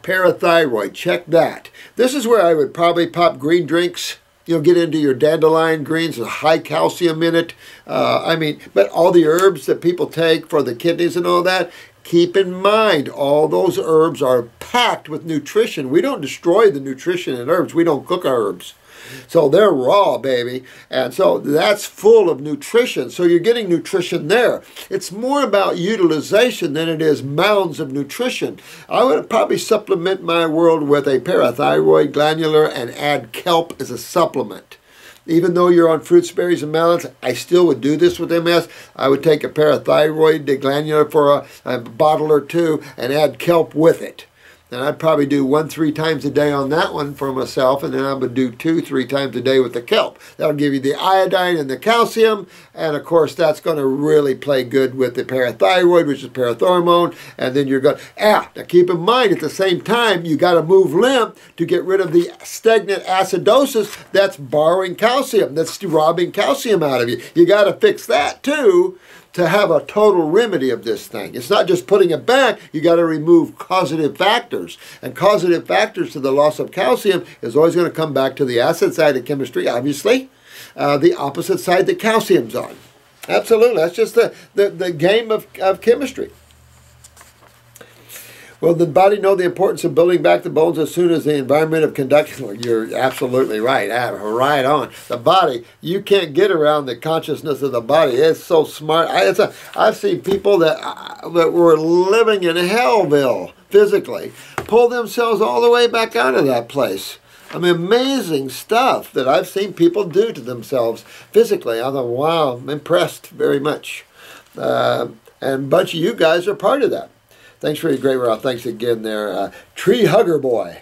Parathyroid, check that. This is where I would probably pop green drinks. You'll get into your dandelion greens with high calcium in it. But all the herbs that people take for the kidneys and all that, keep in mind, all those herbs are packed with nutrition. We don't destroy the nutrition in herbs. We don't cook our herbs. So they're raw, baby. And so that's full of nutrition. So you're getting nutrition there. It's more about utilization than it is mounds of nutrition. I would probably supplement my world with a parathyroid glandular and add kelp as a supplement. Even though you're on fruits, berries, and melons, I still would do this with MS. I would take a parathyroid glandular for a bottle or two and add kelp with it. And I'd probably do 1-3 times a day on that one for myself, and then I would do 2-3 times a day with the kelp. That'll give you the iodine and the calcium, and of course that's going to really play good with the parathyroid, which is parathormone, and then you're going, now keep in mind at the same time, you got to move lymph to get rid of the stagnant acidosis that's borrowing calcium, that's robbing calcium out of you. You got to fix that too, to have a total remedy of this thing. It's not just putting it back, you got to remove causative factors. And causative factors to the loss of calcium is always going to come back to the acid side of chemistry, obviously. The opposite side that calcium's on. Absolutely, that's just the game of chemistry. Will the body know the importance of building back the bones as soon as the environment of conduction? Well, you're absolutely right. Right on. The body, you can't get around the consciousness of the body. It's so smart. I've seen people that were living in Hellville physically pull themselves all the way back out of that place. I mean, amazing stuff that I've seen people do to themselves physically. I thought, wow, I'm impressed very much. And a bunch of you guys are part of that. Thanks for your great work. Thanks again there. Tree Hugger Boy.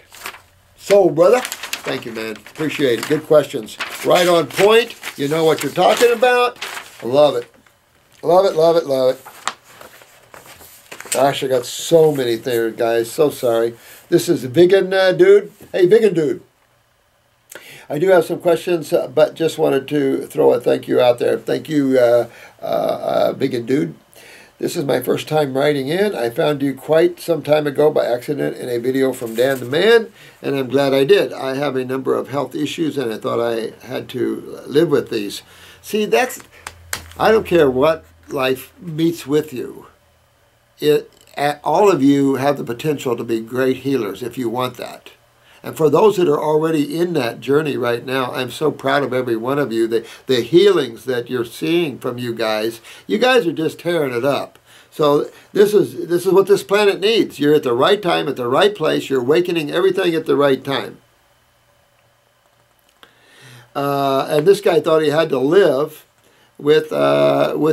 So, brother, thank you, man. Appreciate it. Good questions. Right on point. You know what you're talking about. I love it. Love it, love it, love it. Gosh, I got so many there, guys. So sorry. This is Vegan Dude. Hey, Vegan Dude. I do have some questions, but just wanted to throw a thank you out there. Thank you, Vegan Dude. This is my first time writing in. I found you quite some time ago by accident in a video from Dan the Man, and I'm glad I did. I have a number of health issues, and I thought I had to live with these. See, I don't care what life meets with you. All of you have the potential to be great healers if you want that. And for those that are already in that journey right now, I'm so proud of every one of you. The healings that you're seeing from you guys are just tearing it up. So this is what this planet needs. You're at the right time, at the right place. You're awakening everything at the right time. And this guy thought he had to live with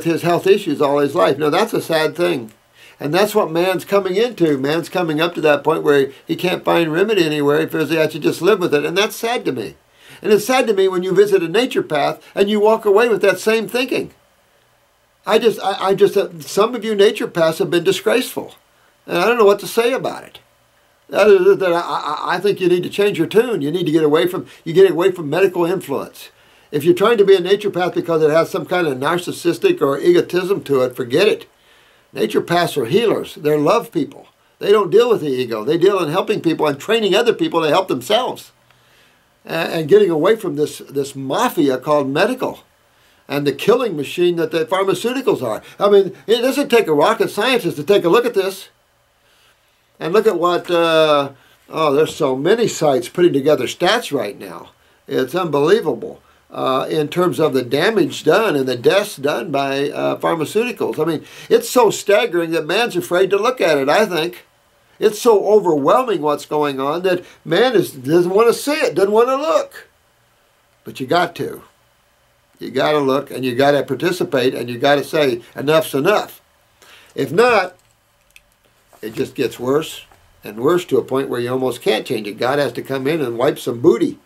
his health issues all his life. Now that's a sad thing. And that's what man's coming into. Man's coming up to that point where he can't find remedy anywhere. He feels he has to just live with it. And that's sad to me. And it's sad to me when you visit a nature path and you walk away with that same thinking. Some of you nature paths have been disgraceful. And I don't know what to say about it. I think you need to change your tune. You need to get away from medical influence. If you're trying to be a nature path because it has some kind of narcissistic or egotism to it, forget it. Nature paths are healers. They're love people. They don't deal with the ego. They deal in helping people and training other people to help themselves. And getting away from this mafia called medical and the killing machine that the pharmaceuticals are. I mean, it doesn't take a rocket scientist to take a look at this. And look at what, there's so many sites putting together stats right now. It's unbelievable. In terms of the damage done and the deaths done by pharmaceuticals. I mean, it's so staggering that man's afraid to look at it, I think. It's so overwhelming what's going on that man doesn't want to see it, doesn't want to look. But you got to. You got to look and you got to participate and you got to say enough's enough. If not, it just gets worse and worse to a point where you almost can't change it. God has to come in and wipe some booty.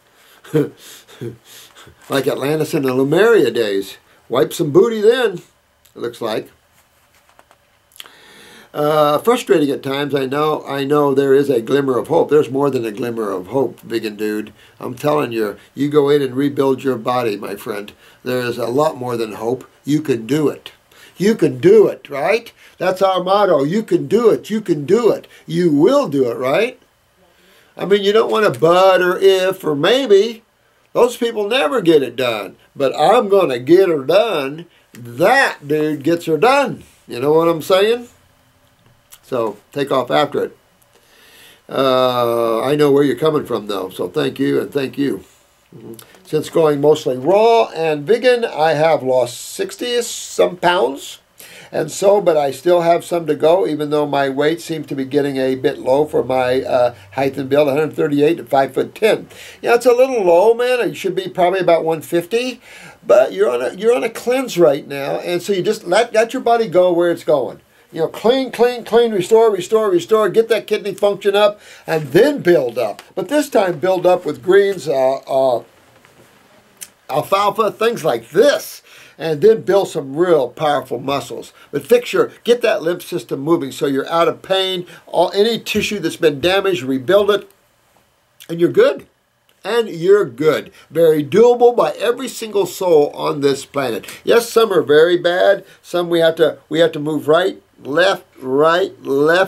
Like Atlantis and the Lemuria days. Wipe some booty then, it looks like. Frustrating at times, I know there is a glimmer of hope. There's more than a glimmer of hope, Vegan Dude. I'm telling you, you go in and rebuild your body, my friend. There is a lot more than hope. You can do it. You can do it, right? That's our motto. You can do it. You can do it. You will do it, right? I mean, you don't want to but or if or maybe. Those people never get it done. But I'm going to get her done. That dude gets her done. You know what I'm saying? So take off after it. I know where you're coming from, though. So thank you and thank you. Since going mostly raw and vegan, I have lost 60-some pounds. And so, but I still have some to go, even though my weight seems to be getting a bit low for my height and build, 138 and 5'10". Yeah, it's a little low, man. You should be probably about 150. But you're on a cleanse right now, and so you just let your body go where it's going. You know, clean, clean, clean, restore, restore, restore, get that kidney function up, and then build up. But this time, build up with greens, alfalfa, things like this. And then build some real powerful muscles. But get that lymph system moving so you're out of pain. Any tissue that's been damaged, rebuild it, and you're good. And you're good. Very doable by every single soul on this planet. Yes, some are very bad. Some we have to move right, left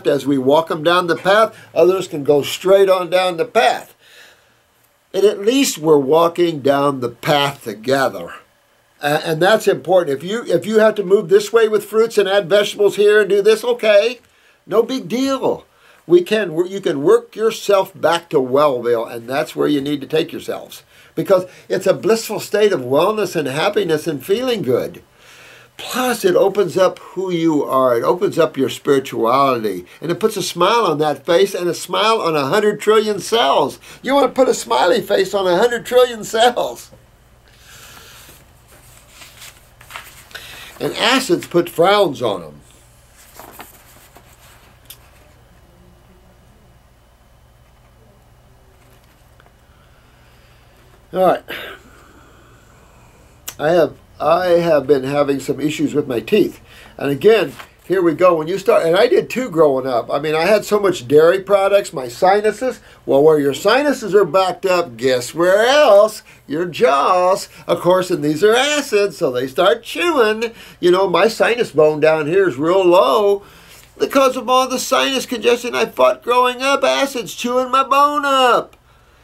as we walk them down the path. Others can go straight on down the path. And at least we're walking down the path together. And that's important. If you have to move this way with fruits and add vegetables here and do this, okay, no big deal. You can work yourself back to Wellville, and that's where you need to take yourselves. Because it's a blissful state of wellness and happiness and feeling good. Plus, it opens up who you are. It opens up your spirituality. And it puts a smile on that face and a smile on 100 trillion cells. You want to put a smiley face on 100 trillion cells. And acids put frowns on them. All right. I have been having some issues with my teeth. And again, here we go. When you start, and I did too growing up. I mean, I had so much dairy products, my sinuses. Well, where your sinuses are backed up, guess where else? Your jaws. Of course, and these are acids, so they start chewing. You know, my sinus bone down here is real low because of all the sinus congestion I fought growing up. Acids chewing my bone up.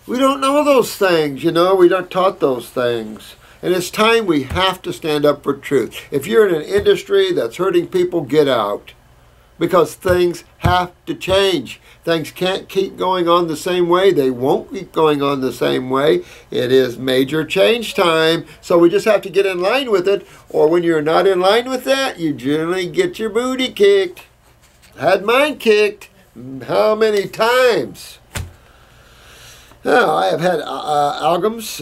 We don't know those things, you know. We don't taught those things. And it's time we have to stand up for truth. If you're in an industry that's hurting people, get out. Because things have to change. Things can't keep going on the same way. They won't keep going on the same way. It is major change time. So we just have to get in line with it. Or when you're not in line with that, you generally get your booty kicked. Had mine kicked. How many times? Now, I have had amalgams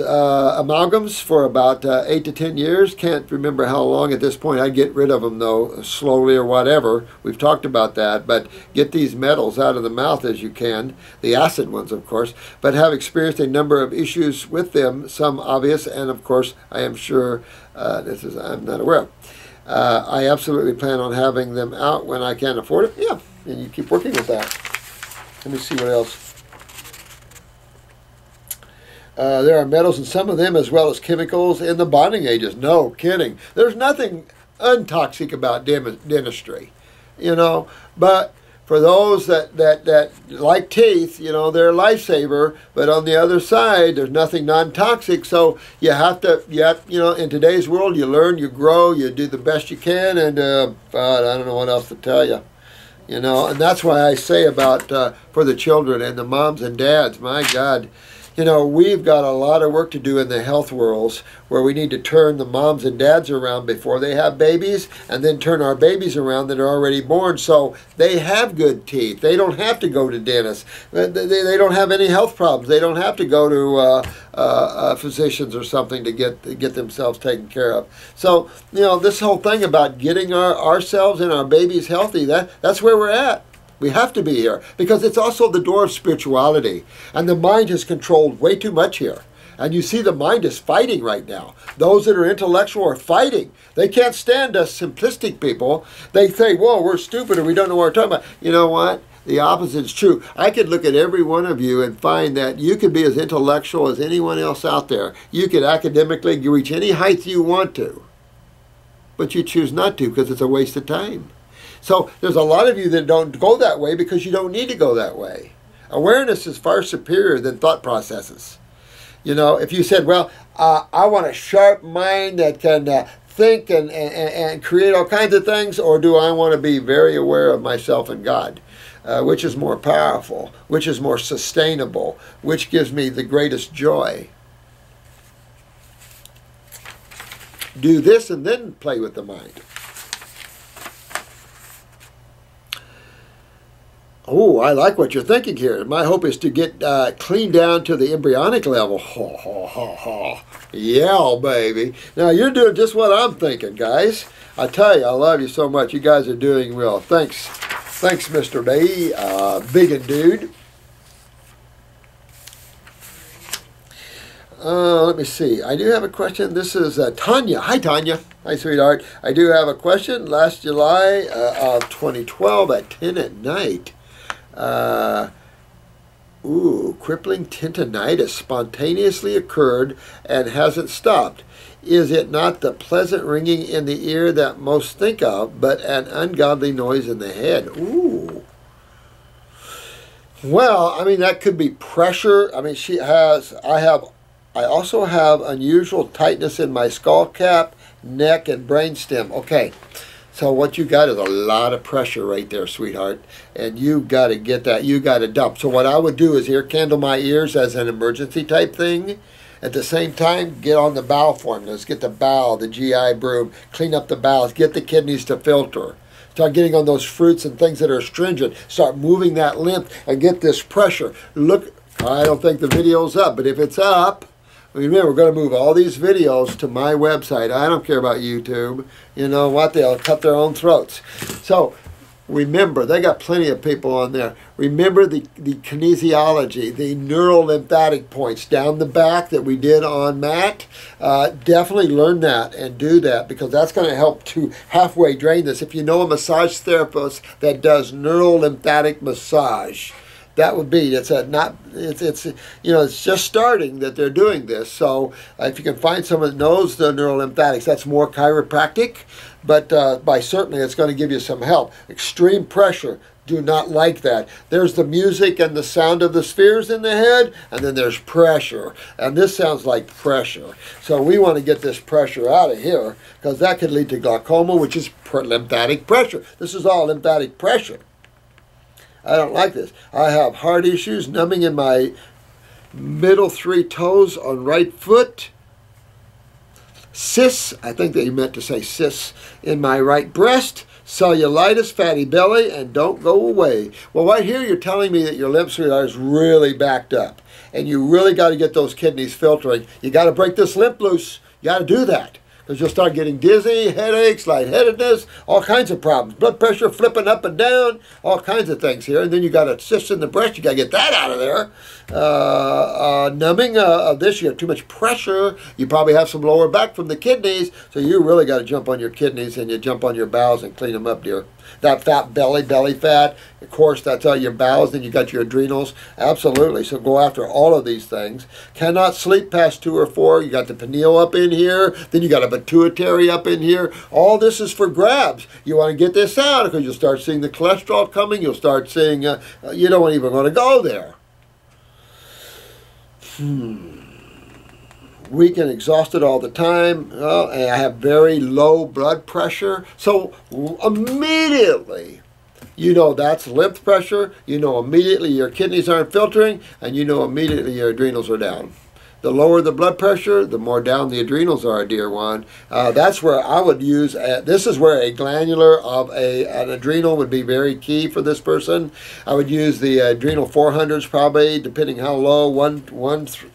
for about 8 to 10 years. Can't remember how long at this point. I'd get rid of them, though, slowly or whatever. We've talked about that. But get these metals out of the mouth as you can. The acid ones, of course. But have experienced a number of issues with them, some obvious, and, of course, I am sure I'm not aware of. I absolutely plan on having them out when I can afford it. Yeah, and you keep working with that. Let me see what else. There are metals in some of them as well as chemicals in the bonding agents. No kidding. There's nothing untoxic about dentistry, you know. But for those that like teeth, you know, they're a lifesaver. But on the other side, there's nothing non-toxic. So you have to, you know, in today's world, you learn, you grow, you do the best you can. And God, I don't know what else to tell you. You know, and that's why I say about for the children and the moms and dads, my God. You know, we've got a lot of work to do in the health worlds where we need to turn the moms and dads around before they have babies and then turn our babies around that are already born so they have good teeth. They don't have to go to dentists. They don't have any health problems. They don't have to go to physicians or something to get themselves taken care of. So, you know, this whole thing about getting ourselves and our babies healthy, that's where we're at. We have to be here because it's also the door of spirituality. And the mind has controlled way too much here. And you see the mind is fighting right now. Those that are intellectual are fighting. They can't stand us simplistic people. They say, whoa, we're stupid or we don't know what we're talking about. You know what? The opposite is true. I could look at every one of you and find that you could be as intellectual as anyone else out there. You could academically reach any height you want to. But you choose not to because it's a waste of time. So there's a lot of you that don't go that way because you don't need to go that way. Awareness is far superior than thought processes. You know, if you said, well, I want a sharp mind that can think and create all kinds of things, or do I want to be very aware of myself and God? Which is more powerful? Which is more sustainable? Which gives me the greatest joy? Do this and then play with the mind. Oh, I like what you're thinking here. My hope is to get clean down to the embryonic level. Ha, ha, ha, ha. Yeah, baby. Now, you're doing just what I'm thinking, guys. I tell you, I love you so much. You guys are doing well. Thanks. Thanks, Mr. D. Biggin dude. Let me see. I do have a question. This is Tanya. Hi, Tanya. Hi, sweetheart. I do have a question. Last July of 2012 at 10 at night. Crippling tendinitis spontaneously occurred and hasn't stopped. Is it not the pleasant ringing in the ear that most think of, but an ungodly noise in the head? Ooh. Well, I mean, that could be pressure. I mean, I also have unusual tightness in my skull cap, neck, and brainstem. Okay. So what you got is a lot of pressure right there, sweetheart. And you got to get that. You got to dump. So what I would do is candle my ears as an emergency type thing. At the same time, get on the bowel formulas. Get the bowel, the GI broom. Clean up the bowels. Get the kidneys to filter. Start getting on those fruits and things that are astringent. Start moving that lymph and get this pressure. Look, I don't think the video's up, but if it's up, remember, we're going to move all these videos to my website. I don't care about YouTube. You know what? They'll cut their own throats. So Remember, they got plenty of people on there. Remember the kinesiology, the neural lymphatic points down the back that we did on Matt. Definitely learn that and do that, because that's going to help to halfway drain this. If you know a massage therapist that does neural lymphatic massage, that would be, it's just starting that they're doing this. So if you can find someone that knows the neural lymphatics, that's more chiropractic, but by certainly it's going to give you some help. Extreme pressure, do not like that. There's the music and the sound of the spheres in the head, and then there's pressure, and this sounds like pressure. So we want to get this pressure out of here, because that could lead to glaucoma, which is lymphatic pressure. This is all lymphatic pressure. I don't like this. I have heart issues, numbing in my middle 3 toes on right foot. Cysts, I think that you meant to say cysts, in my right breast. Cellulitis, fatty belly, and don't go away. Well, right here you're telling me that your lymph sweetheart is really backed up. And you really got to get those kidneys filtering. You got to break this lymph loose. You got to do that. Because you'll start getting dizzy, headaches, lightheadedness, all kinds of problems. Blood pressure flipping up and down, all kinds of things here. And then you got a cyst in the breast. You got to get that out of there. Numbing of this, you have too much pressure. You probably have some lower back from the kidneys. So you really got to jump on your kidneys, and you jump on your bowels and clean them up, dear. That fat belly fat, of course, that's all your bowels. Then you got your adrenals. Absolutely. So go after all of these things. Cannot sleep past 2 or 4. You got the pineal up in here. Then you got a pituitary up in here. All this is for grabs. You want to get this out, because you'll start seeing the cholesterol coming. You'll start seeing, you don't even want to go there. Weak and exhausted all the time. And I have very low blood pressure. So immediately, you know that's lymph pressure. You know immediately your kidneys aren't filtering, and you know immediately your adrenals are down. The lower the blood pressure, the more down the adrenals are, dear one. That's where I would use, this is where a glandular of an adrenal would be very key for this person. I would use the adrenal 400s probably, depending how low, 1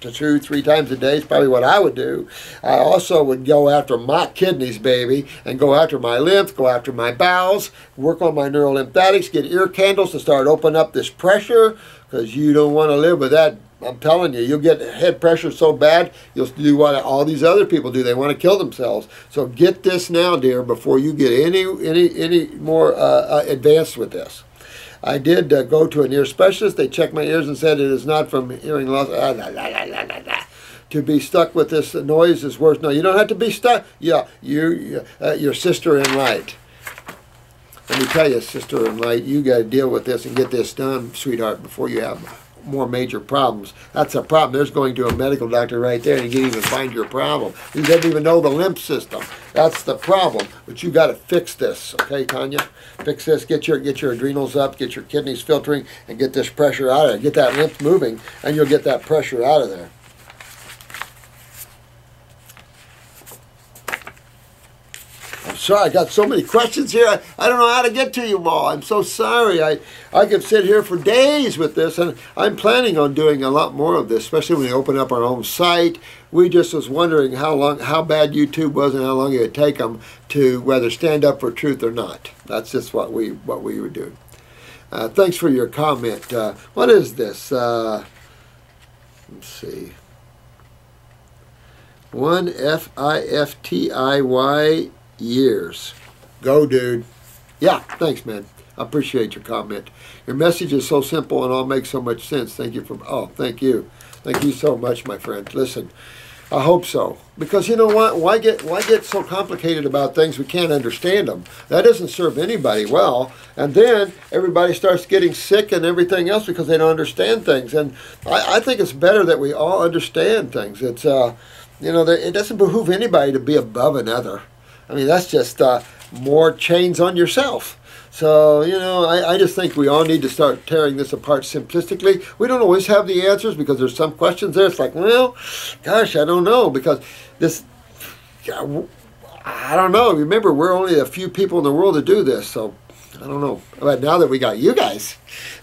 to 2, 3 times a day is probably what I would do. I also would go after my kidneys, baby, and go after my lymph, go after my bowels, work on my neural lymphatics, get ear candles to start opening up this pressure, because you don't want to live with that. I'm telling you, you'll get head pressure so bad, you'll do what all these other people do. They want to kill themselves. So get this now, dear, before you get any more advanced with this. I did go to an ear specialist. They checked my ears and said it is not from hearing loss. To be stuck with this noise is worse. No, you don't have to be stuck. Yeah, your sister in light. Let me tell you, sister in light, you got to deal with this and get this done, sweetheart, before you have more major problems. That's a problem. There's going to a medical doctor right there, and he can't even find your problem. He doesn't even know the lymph system. That's the problem. But you got to fix this, okay, Tanya? Fix this. Get your adrenals up, get your kidneys filtering, and get this pressure out of there. Get that lymph moving, and you'll get that pressure out of there. I'm sorry, I got so many questions here. I don't know how to get to you all. I'm so sorry. I could sit here for days with this, and I'm planning on doing a lot more of this, especially when we open up our own site. We just was wondering how bad YouTube was and how long it would take them to whether stand up for truth or not. That's just what we would do. Thanks for your comment. What is this? Let's see. 1FIFTIY years. Go, dude. Yeah, thanks, man. I appreciate your comment. Your message is so simple and all makes so much sense. Thank you for, thank you. Thank you so much, my friend. Listen, I hope so. Because you know what? Why get so complicated about things we can't understand them? That doesn't serve anybody well. And then everybody starts getting sick and everything else because they don't understand things. And I think it's better that we all understand things. It's, you know, it doesn't behoove anybody to be above another. I mean, that's just more chains on yourself. So, you know, I just think we all need to start tearing this apart simplistically. We don't always have the answers because there's some questions there. It's like, well, gosh, I don't know. Because this, I don't know. Remember, we're only a few people in the world to do this. So, I don't know. But now that we got you guys,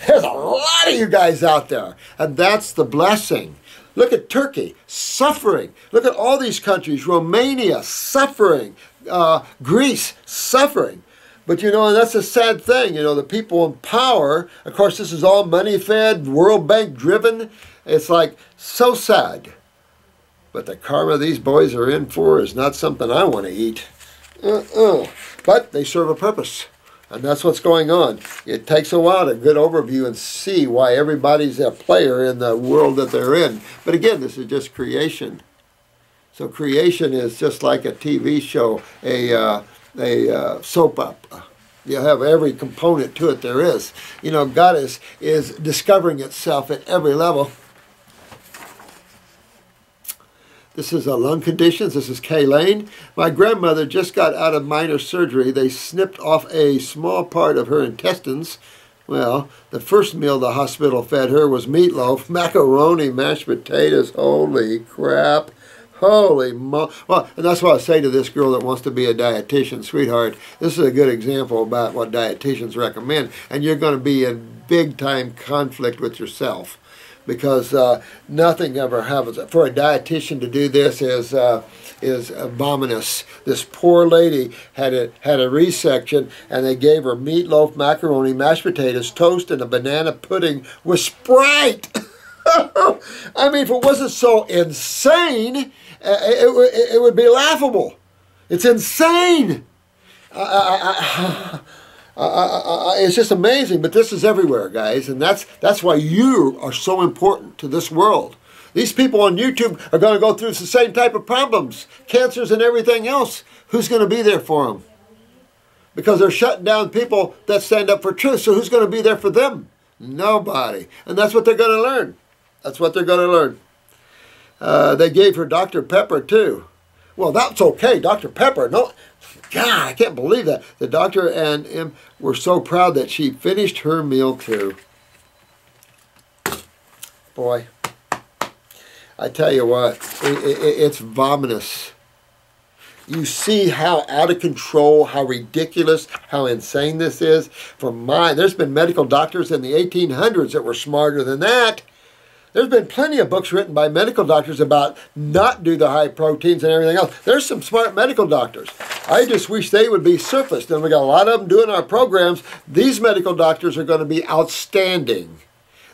there's a lot of you guys out there. And that's the blessing. Look at Turkey, suffering. Look at all these countries. Romania, suffering. Greece, suffering. But you know, and that's a sad thing. You know, the people in power, of course, this is all money fed, World Bank driven. It's like so sad. But the karma these boys are in for is not something I want to eat. But they serve a purpose. And that's what's going on. It takes a while to get overview and see why everybody's a player in the world that they're in. But again, this is just creation. So creation is just like a TV show, a soap opera. You have every component to it there is. You know, God is discovering itself at every level. This is lung conditions. This is Kay Lane. My grandmother just got out of minor surgery. They snipped off a small part of her intestines. Well, the first meal the hospital fed her was meatloaf, macaroni, mashed potatoes. Holy crap. Holy mo... Well, and that's what I say to this girl that wants to be a dietitian. Sweetheart, this is a good example about what dietitians recommend. And you're going to be in big-time conflict with yourself. Because nothing ever happens. For a dietitian to do this is abominous. This poor lady had a resection, and they gave her meatloaf, macaroni, mashed potatoes, toast, and a banana pudding with Sprite. I mean, if it wasn't so insane, it would be laughable. It's insane. It's just amazing, but this is everywhere, guys, and that's why you are so important to this world. These people on YouTube are going to go through the same type of problems, cancers and everything else. Who's going to be there for them? Because they're shutting down people that stand up for truth, so who's going to be there for them? Nobody. And that's what they're going to learn. That's what they're going to learn. They gave her Dr. Pepper, too. Well, that's okay, Dr. Pepper. No, God, I can't believe that. The doctor and him were so proud that she finished her meal too. Boy, I tell you what, it's vomitous. You see how out of control, how ridiculous, how insane this is. There's been medical doctors in the 1800s that were smarter than that. There's been plenty of books written by medical doctors about not do the high proteins and everything else. There's some smart medical doctors. I just wish they would be surfaced. And we got a lot of them doing our programs. These medical doctors are going to be outstanding.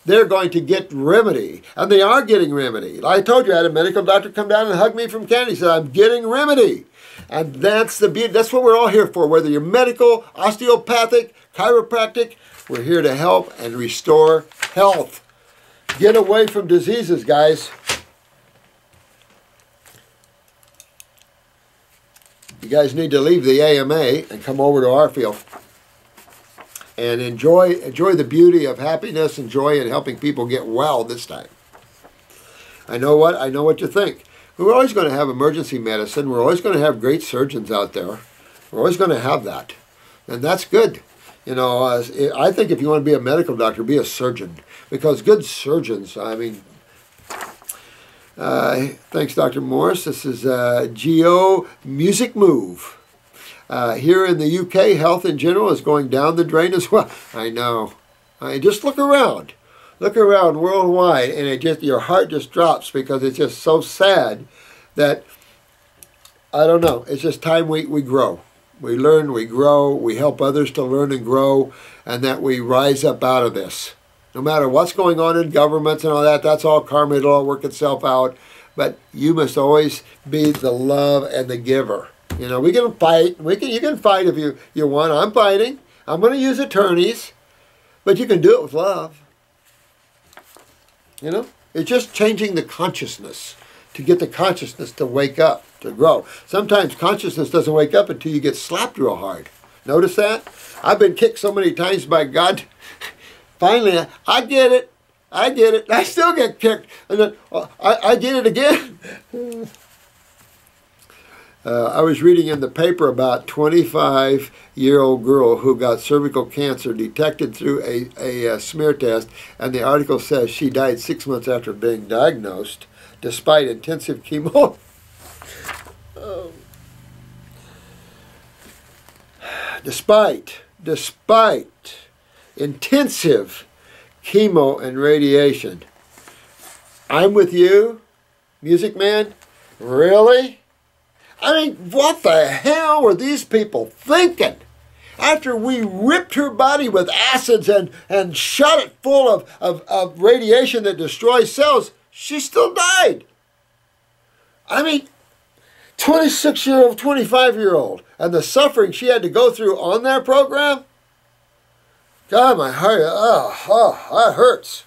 They're going to get remedy. And they are getting remedy. Like I told you, I had a medical doctor come down and hug me from Canada. He said, I'm getting remedy. And that's the beauty. That's what we're all here for. Whether you're medical, osteopathic, chiropractic, we're here to help and restore health. Get away from diseases, guys. You guys need to leave the AMA and come over to our field and enjoy the beauty of happiness and joy and helping people get well this time. I know what you think. We're always going to have emergency medicine. We're always going to have great surgeons out there. We're always going to have that. And that's good. You know, I think if you want to be a medical doctor, be a surgeon. Because good surgeons, I mean, thanks, Dr. Morris. This is Geo Music Move. Here in the UK, health in general is going down the drain as well. I know. Just look around. Look around worldwide, and your heart just drops because it's just so sad that, I don't know, it's just time we grow. We learn, we grow, we help others to learn and grow, and that we rise up out of this. No matter what's going on in governments and all that, that's all karma, it'll all work itself out. But you must always be the love and the giver. You know, we can fight. You can fight if you want. I'm fighting. I'm going to use attorneys. But you can do it with love. You know? It's just changing the consciousness to get the consciousness to wake up, to grow. Sometimes consciousness doesn't wake up until you get slapped real hard. Notice that? I've been kicked so many times by God. Finally, I get it. I get it. I still get kicked. And then I get it again. I was reading in the paper about a 25-year-old girl who got cervical cancer detected through a smear test. And the article says she died 6 months after being diagnosed, despite intensive chemo. Despite intensive chemo and radiation. I'm with you, Music Man? Really? I mean, what the hell were these people thinking? After we ripped her body with acids and shot it full of radiation that destroys cells, she still died. I mean, 26-year-old, 25-year-old, and the suffering she had to go through on that program, God, my heart, that hurts.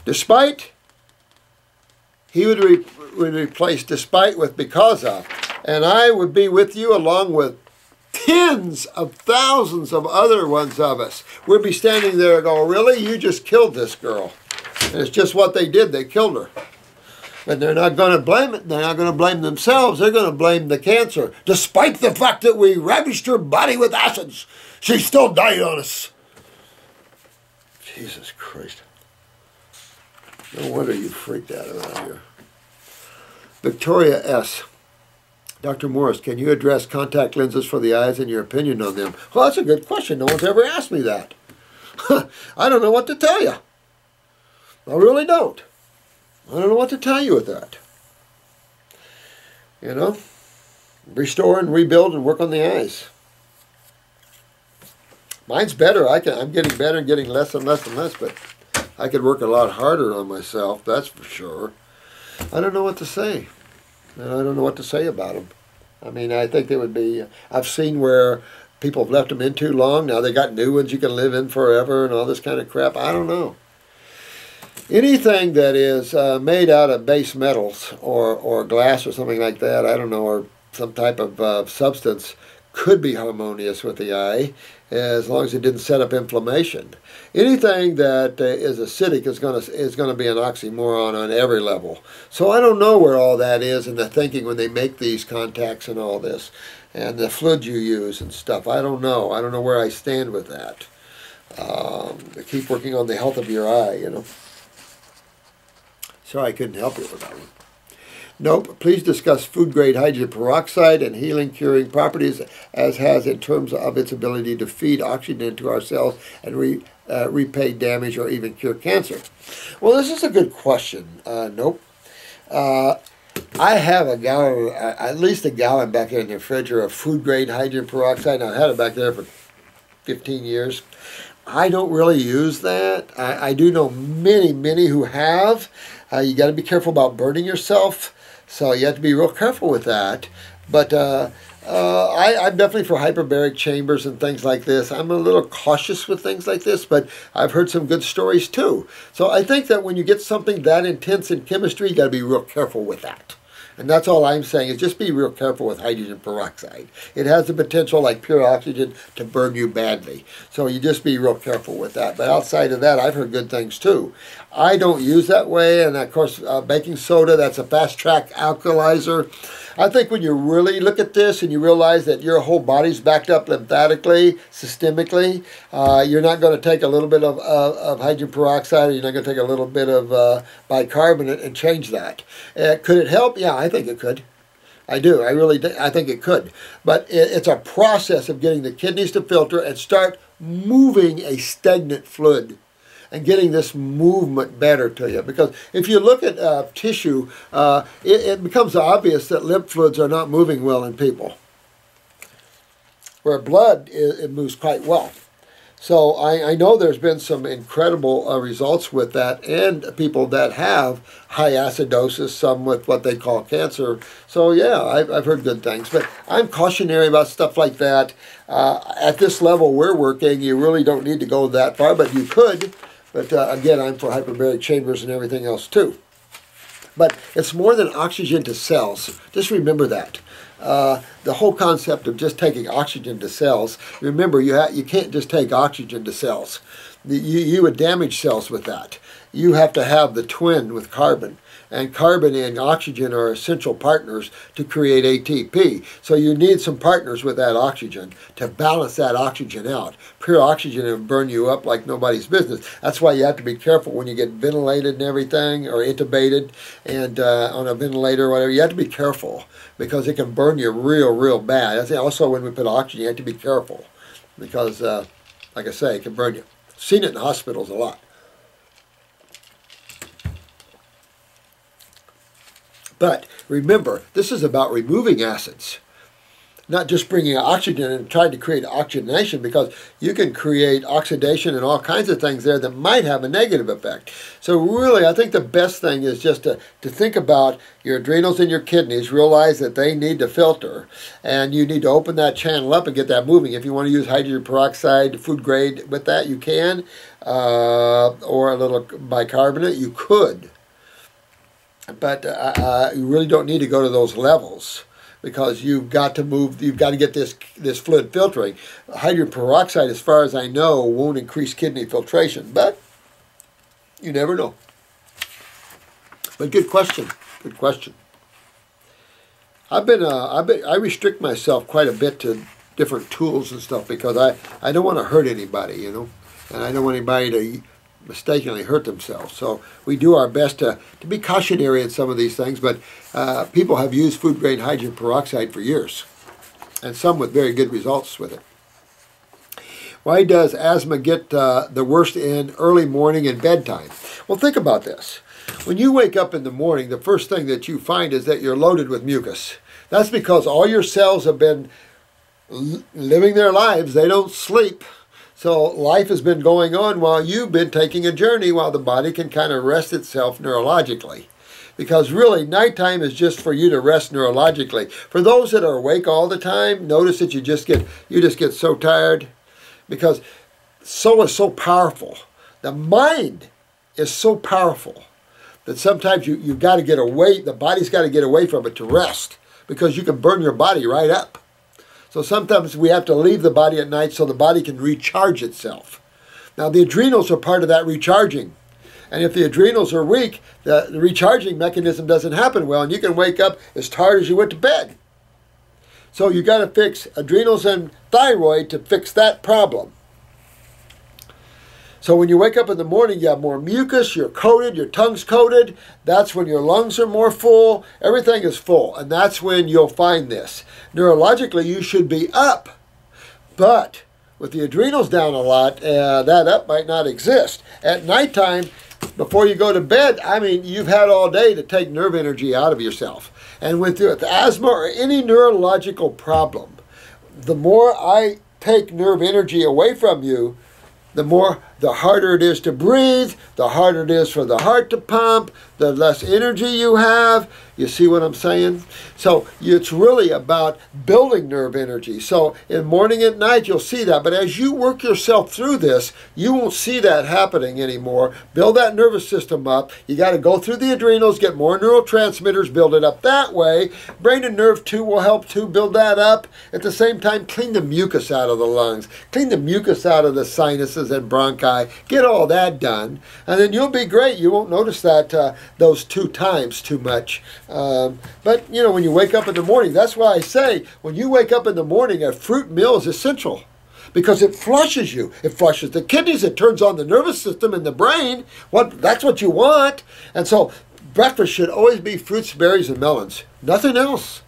Despite, he would replace despite with because of. And I would be with you along with tens of thousands of other ones of us. We'd be standing there and go, really? You just killed this girl. And it's just what they did. They killed her. And they're not going to blame it. They're not going to blame themselves. They're going to blame the cancer. Despite the fact that we ravaged her body with acids, she still died on us. Jesus Christ. No wonder you freaked out around here. Victoria S. Dr. Morris, can you address contact lenses for the eyes and your opinion on them? Well, that's a good question. No one's ever asked me that. I don't know what to tell you. I really don't. I don't know what to tell you with that. You know, restore and rebuild and work on the eyes. Mine's better. I'm getting better and getting less and less and less, but I could work a lot harder on myself, that's for sure. I don't know what to say. I don't know what to say about them. I mean, I think they would be, I've seen where people have left them in too long. Now they got new ones you can live in forever and all this kind of crap. I don't know. Anything that is made out of base metals or glass or something like that, I don't know, or some type of substance could be harmonious with the eye as long as it didn't set up inflammation. Anything that is acidic is going to be an oxymoron on every level. So I don't know where all that is in the thinking when they make these contacts and all this, and the fluid you use and stuff. I don't know. I don't know where I stand with that. Keep working on the health of your eye, you know. Sorry I couldn't help you with that one. Nope. Please discuss food-grade hydrogen peroxide and healing, curing properties as has in terms of its ability to feed oxygen to our cells and repay damage or even cure cancer. Well, this is a good question. Nope. I have a gallon, at least a gallon back there in the refrigerator of food-grade hydrogen peroxide. Now, I had it back there for 15 years. I don't really use that. I do know many who have. You got to be careful about burning yourself. So you have to be real careful with that. But I'm definitely for hyperbaric chambers and things like this. I'm a little cautious with things like this, but I've heard some good stories too. So I think that when you get something that intense in chemistry, you got to be real careful with that. And that's all I'm saying is just be real careful with hydrogen peroxide. It has the potential, like pure oxygen, to burn you badly. So you just be real careful with that. But outside of that, I've heard good things too. I don't use that way. And of course, baking soda, that's a fast-track alkalizer. I think when you really look at this and you realize that your whole body's backed up lymphatically, systemically, you're not going to take a little bit of hydrogen peroxide, or you're not going to take a little bit of bicarbonate and change that. Could it help? Yeah, I think it could. I do. I think it could. But it's a process of getting the kidneys to filter and start moving a stagnant fluid and getting this movement better to you. Because if you look at tissue, it becomes obvious that lymph fluids are not moving well in people. Where blood, it moves quite well. So I know there's been some incredible results with that, and people that have high acidosis, some with what they call cancer. So yeah, I've heard good things. But I'm cautionary about stuff like that. At this level we're working, you really don't need to go that far, but you could. But again, I'm for hyperbaric chambers and everything else too. But it's more than oxygen to cells. Just remember that. The whole concept of just taking oxygen to cells, remember you can't just take oxygen to cells. You would damage cells with that. You have to have the twin with carbon. And carbon and oxygen are essential partners to create ATP. So you need some partners with that oxygen to balance that oxygen out. Pure oxygen will burn you up like nobody's business. That's why you have to be careful when you get ventilated and everything, or intubated and on a ventilator or whatever. You have to be careful because it can burn you real bad. That's also when we put oxygen, you have to be careful because, like I say, it can burn you. Seen it in hospitals a lot. But remember, this is about removing acids. not just bringing oxygen and trying to create oxygenation, because you can create oxidation and all kinds of things there that might have a negative effect. So really, I think the best thing is just to think about your adrenals and your kidneys, realize that they need to filter, and you need to open that channel up and get that moving. If you want to use hydrogen peroxide, food grade with that, you can, or a little bicarbonate, you could. But you really don't need to go to those levels, because you've got to move, you've got to get this fluid filtering. Hydrogen peroxide, as far as I know, won't increase kidney filtration, but you never know. But good question, good question. I restrict myself quite a bit to different tools and stuff, because I don't want to hurt anybody, you know, and I don't want anybody to mistakenly hurt themselves. So we do our best to be cautionary in some of these things, but people have used food grade hydrogen peroxide for years, and some with very good results with it. Why does asthma get the worst in early morning and bedtime? Well, think about this. When you wake up in the morning, the first thing that you find is that you're loaded with mucus. That's because all your cells have been living their lives. They don't sleep. So life has been going on while you've been taking a journey, while the body can kind of rest itself neurologically. Because really, nighttime is just for you to rest neurologically. For those that are awake all the time, notice that you just get so tired, because soul is so powerful. The mind is so powerful that sometimes you've got to get away, the body's got to get away from it to rest, because you can burn your body right up. So sometimes we have to leave the body at night so the body can recharge itself. Now the adrenals are part of that recharging. And if the adrenals are weak, the recharging mechanism doesn't happen well, and you can wake up as tired as you went to bed. So you got to fix adrenals and thyroid to fix that problem. So when you wake up in the morning, you have more mucus, you're coated, your tongue's coated. That's when your lungs are more full. Everything is full, and that's when you'll find this. Neurologically, you should be up. But with the adrenals down a lot, that up might not exist. At nighttime, before you go to bed, I mean, you've had all day to take nerve energy out of yourself. And with asthma or any neurological problem, the more I take nerve energy away from you, the harder it is to breathe, the harder it is for the heart to pump, the less energy you have. You see what I'm saying? So it's really about building nerve energy. So in morning and night, you'll see that. But as you work yourself through this, you won't see that happening anymore. Build that nervous system up. You got to go through the adrenals, get more neurotransmitters, build it up that way. Brain and nerve too will help too, build that up. At the same time, clean the mucus out of the lungs. Clean the mucus out of the sinuses and bronchi. Get all that done. And then you'll be great. You won't notice that those 2 times too much. But, you know, when you wake up in the morning, that's why I say when you wake up in the morning, a fruit meal is essential, because it flushes you. It flushes the kidneys. It turns on the nervous system and the brain. That's what you want. And so breakfast should always be fruits, berries, and melons. Nothing else.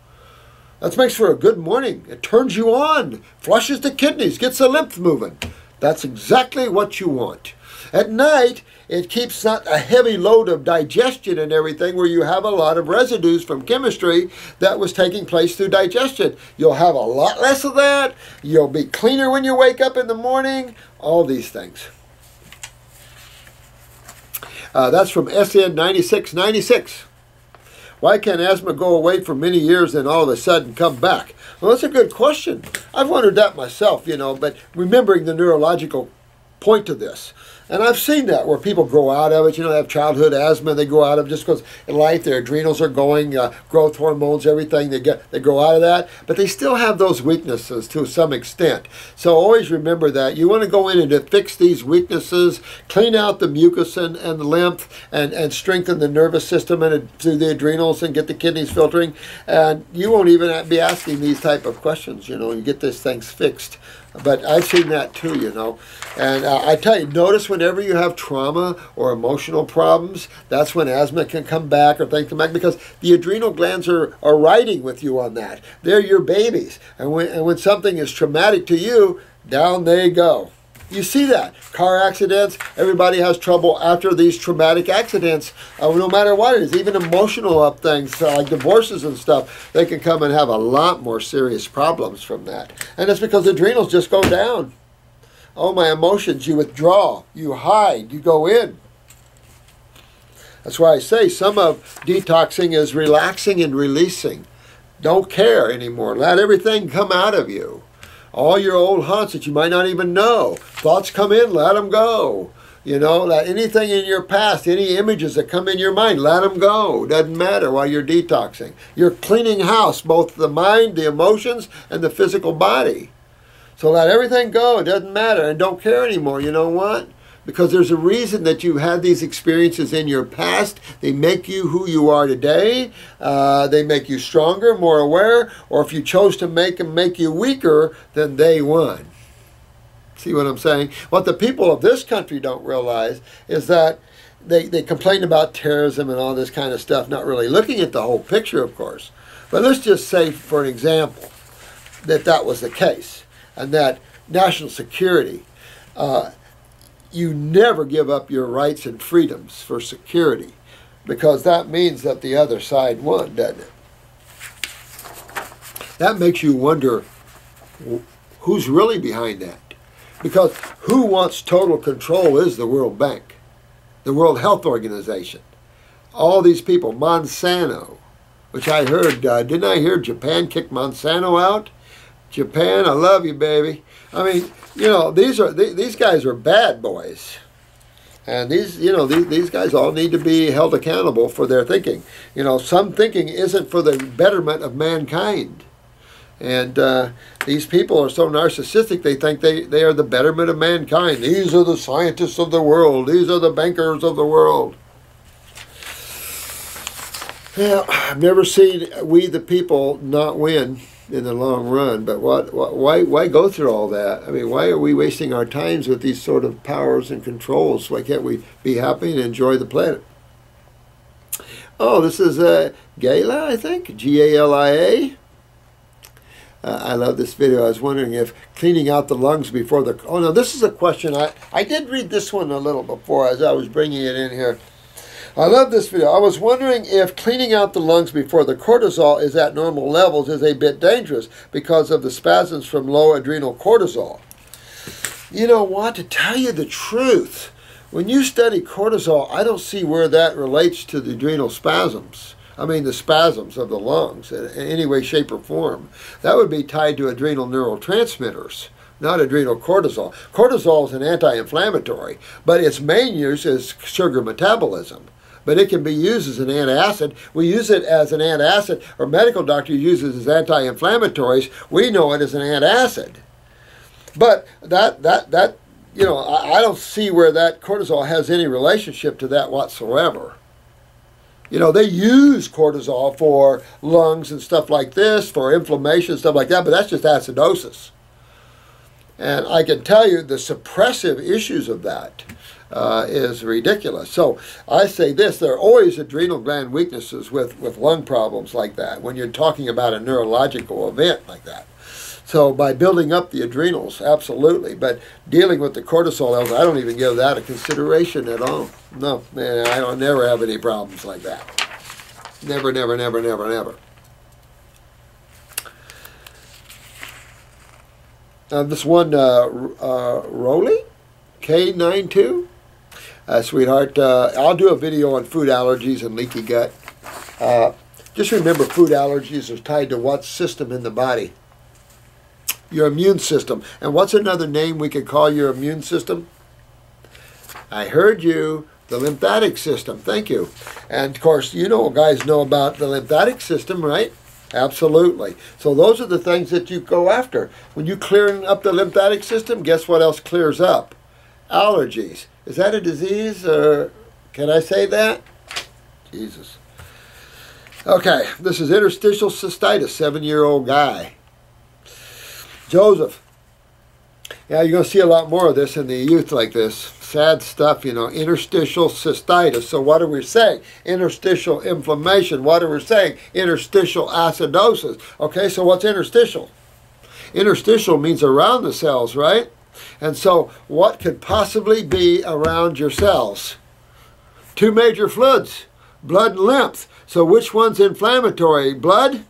That makes for a good morning. It turns you on, flushes the kidneys, gets the lymph moving. That's exactly what you want. At night, it keeps not a heavy load of digestion and everything, where you have a lot of residues from chemistry that was taking place through digestion. You'll have a lot less of that. You'll be cleaner when you wake up in the morning. All these things. That's from SN 9696. Why can asthma go away for many years and all of a sudden come back? Well, that's a good question. I've wondered that myself, you know, but remembering the neurological point to this. And I've seen that where people grow out of it. You know, they have childhood asthma, they grow out of it just because in life their adrenals are going, growth hormones, everything, they grow out of that. But they still have those weaknesses to some extent. So always remember that. You want to go in and fix these weaknesses, clean out the mucus and the lymph, and strengthen the nervous system and through the adrenals and get the kidneys filtering. And you won't even be asking these type of questions, you know, you get these things fixed. But I've seen that too, you know. And I tell you, notice whenever you have trauma or emotional problems, that's when asthma can come back or things come back, because the adrenal glands are riding with you on that. They're your babies. And when something is traumatic to you, down they go. You see that. Car accidents, everybody has trouble after these traumatic accidents, no matter what it is, even emotional up things like divorces and stuff, they can come and have a lot more serious problems from that. And it's because the adrenals just go down. Oh, my emotions, you withdraw, you hide, you go in. That's why I say some of detoxing is relaxing and releasing. Don't care anymore. Let everything come out of you. All your old haunts that you might not even know. Thoughts come in, let them go. You know, let anything in your past, any images that come in your mind, let them go. Doesn't matter while you're detoxing. You're cleaning house, both the mind, the emotions, and the physical body. So let everything go. It doesn't matter. And don't care anymore. You know what? Because there's a reason that you've had these experiences in your past. They make you who you are today. They make you stronger, more aware. Or if you chose to make them make you weaker, then they won. See what I'm saying? What the people of this country don't realize is that they complain about terrorism and all this kind of stuff, not really looking at the whole picture, of course. But let's just say, for an example, that that was the case. And that national security... you never give up your rights and freedoms for security, because that means that the other side won, doesn't it? That makes you wonder who's really behind that. Because who wants total control is the World Bank, the World Health Organization. All these people, Monsanto, which I heard, didn't I hear Japan kick Monsanto out? Japan, I love you, baby. I mean, you know, these guys are bad boys, and these guys all need to be held accountable for their thinking. You know, some thinking isn't for the betterment of mankind, and these people are so narcissistic they think they are the betterment of mankind. These are the scientists of the world. These are the bankers of the world. Yeah, I've never seen we the people not win in the long run, but why go through all that? I mean, why are we wasting our times with these sort of powers and controls? Why can't we be happy and enjoy the planet? Oh, this is Gala, I think, G-A-L-I-A. I love this video. I was wondering if cleaning out the lungs before the... Oh, no, this is a question. I did read this one a little before as I was bringing it in here. I love this video. I was wondering if cleaning out the lungs before the cortisol is at normal levels is a bit dangerous because of the spasms from low adrenal cortisol. You know what? To tell you the truth, when you study cortisol, I don't see where that relates to the adrenal spasms. I mean, the spasms of the lungs in any way, shape, or form. That would be tied to adrenal neurotransmitters, not adrenal cortisol. Cortisol is an anti-inflammatory, but its main use is sugar metabolism. But it can be used as an antacid. We use it as an antacid, or medical doctor uses it as anti-inflammatories. We know it as an antacid. But that you know, I don't see where that cortisol has any relationship to that whatsoever. You know, they use cortisol for lungs and stuff like this, for inflammation and stuff like that, but that's just acidosis. And I can tell you the suppressive issues of that is ridiculous. So I say this, there are always adrenal gland weaknesses with lung problems like that when you're talking about a neurological event like that. So by building up the adrenals, absolutely. But dealing with the cortisol levels, I don't even give that a consideration at all. No, man, I don't never have any problems like that. Never, never, never, never, never. This one, Rolly, K92. Sweetheart, I'll do a video on food allergies and leaky gut. Just remember, food allergies are tied to what system in the body? Your immune system. And what's another name we could call your immune system? I heard you. The lymphatic system. Thank you. And of course, you know, guys know about the lymphatic system, right? Absolutely. So those are the things that you go after. When you clear up the lymphatic system, guess what else clears up? Allergies. Is that a disease, or can I say that? Jesus. Okay, this is interstitial cystitis, 7-year-old guy. Joseph. Yeah, you're going to see a lot more of this in the youth like this. Sad stuff, you know, interstitial cystitis. So what are we saying? Interstitial inflammation. What are we saying? Interstitial acidosis. Okay, so what's interstitial? Interstitial means around the cells, right? And so what could possibly be around your cells? Two major fluids, blood and lymph. So which one's inflammatory? Blood?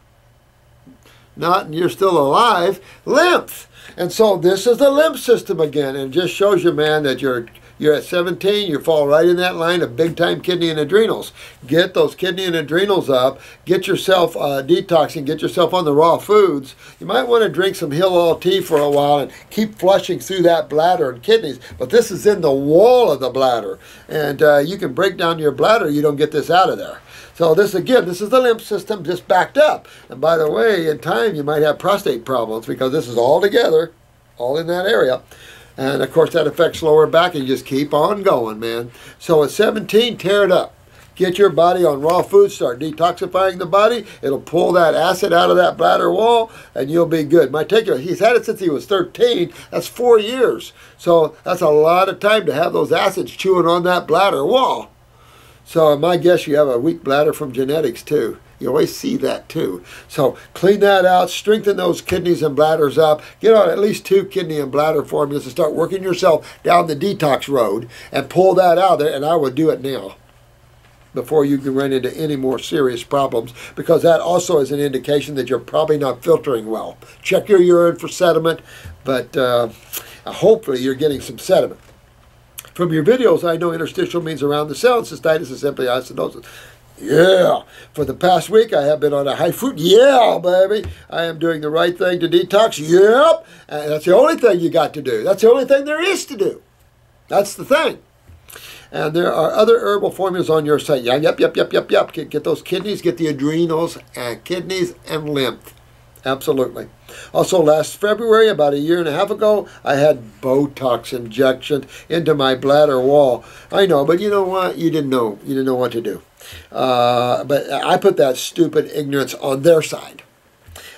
Not, and you're still alive. Lymph. And so this is the lymph system again, and it just shows you, man, that you're at 17, you fall right in that line of big-time kidney and adrenals. Get those kidney and adrenals up. Get yourself detoxing. Get yourself on the raw foods. You might want to drink some Hill All tea for a while and keep flushing through that bladder and kidneys. But this is in the wall of the bladder. And you can break down your bladder. You don't get this out of there. So this, again, this is the lymph system just backed up. And by the way, in time, you might have prostate problems because this is all together, all in that area. And, of course, that affects lower back, and you just keep on going, man. So at 17, tear it up. Get your body on raw food. Start detoxifying the body. It'll pull that acid out of that bladder wall, and you'll be good. He's had it since he was 13. That's 4 years. So that's a lot of time to have those acids chewing on that bladder wall. So my guess, you have a weak bladder from genetics, too. You always see that too. So clean that out, strengthen those kidneys and bladders up, get on at least 2 kidney and bladder formulas and start working yourself down the detox road and pull that out there. And I would do it now before you can run into any more serious problems, because that also is an indication that you're probably not filtering well. Check your urine for sediment, but hopefully you're getting some sediment. From your videos, I know interstitial means around the cell, and cystitis is simply acidosis. Yeah, for the past week I have been on a high fruit. Yeah, baby, I am doing the right thing to detox. Yep, and that's the only thing you got to do. That's the only thing there is to do. That's the thing. And there are other herbal formulas on your site. Yeah, yep. Get those kidneys, get the adrenals, and kidneys and lymph. Absolutely. Also, last February, about 1.5 years ago, I had Botox injection into my bladder wall. I know, but you know what? You didn't know. You didn't know what to do. But I put that stupid ignorance on their side.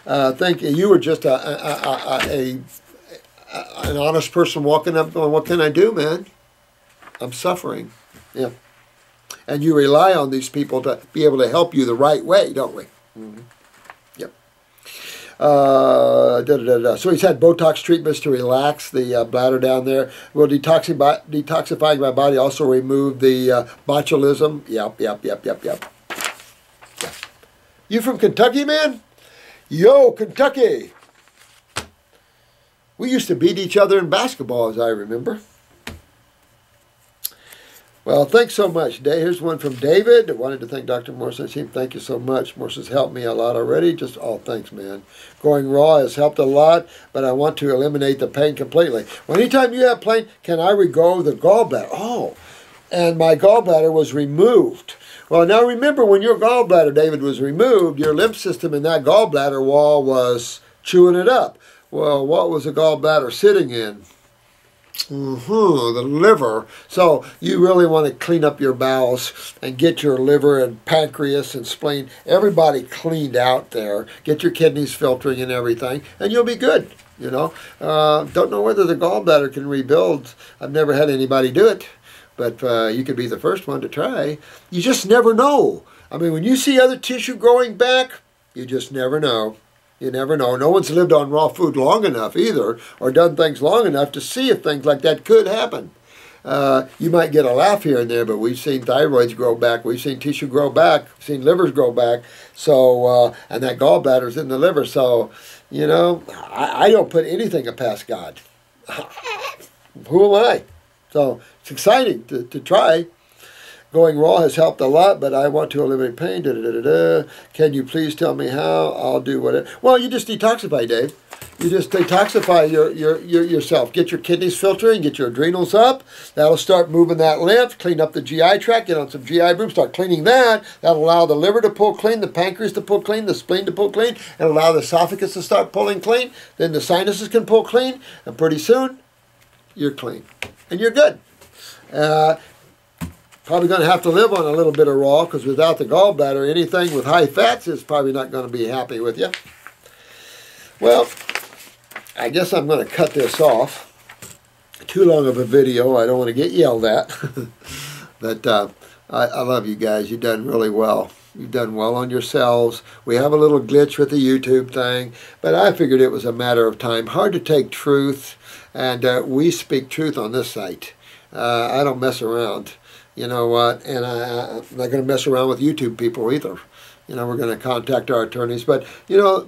Think you were just an honest person walking up going, what can I do, man? I'm suffering. Yeah. And you rely on these people to be able to help you the right way, don't we? Mm-hmm. Yep. So he's had Botox treatments to relax the bladder down there. Will detoxifying my body also remove the botulism? Yep. Yeah. You from Kentucky, man? Yo, Kentucky. We used to beat each other in basketball, as I remember. Well, thanks so much, Dave. Here's one from David. I wanted to thank Dr. Morrison. Thank you so much. Morrison's helped me a lot already. Just, thanks, man. Going raw has helped a lot, but I want to eliminate the pain completely. Well, anytime you have pain, can I remove the gallbladder? Oh, and my gallbladder was removed. Well, now remember, when your gallbladder, David, was removed, your lymph system in that gallbladder wall was chewing it up. Well, what was the gallbladder sitting in? The liver. So you really want to clean up your bowels and get your liver and pancreas and spleen, everybody cleaned out there. Get your kidneys filtering and everything, and you'll be good. You know, don't know whether the gallbladder can rebuild. I've never had anybody do it, but you could be the first one to try. You just never know. I mean, when you see other tissue growing back, you just never know. You never know. No one's lived on raw food long enough either, or done things long enough to see if things like that could happen. You might get a laugh here and there, but we've seen thyroids grow back. We've seen tissue grow back. We've seen livers grow back. So, and that gallbladder's in the liver. So, you know, I don't put anything past God. Who am I? So it's exciting to try. Going raw has helped a lot, but I want to eliminate pain. Can you please tell me how? I'll do whatever. Well, you just detoxify, Dave. You just detoxify yourself. Get your kidneys filtering, get your adrenals up. That'll start moving that lymph, clean up the GI tract, get on some GI brew, start cleaning that. That'll allow the liver to pull clean, the pancreas to pull clean, the spleen to pull clean, and allow the esophagus to start pulling clean. Then the sinuses can pull clean, and pretty soon, you're clean. And you're good. Probably going to have to live on a little bit of raw, because without the gallbladder, anything with high fats is probably not going to be happy with you. Well, I guess I'm going to cut this off. Too long of a video. I don't want to get yelled at. But I love you guys. You've done really well. You've done well on yourselves. We have a little glitch with the YouTube thing, but I figured it was a matter of time. Hard to take truth, and we speak truth on this site. I don't mess around. You know what? And I'm not going to mess around with YouTube people either. You know, we're going to contact our attorneys. But, you know,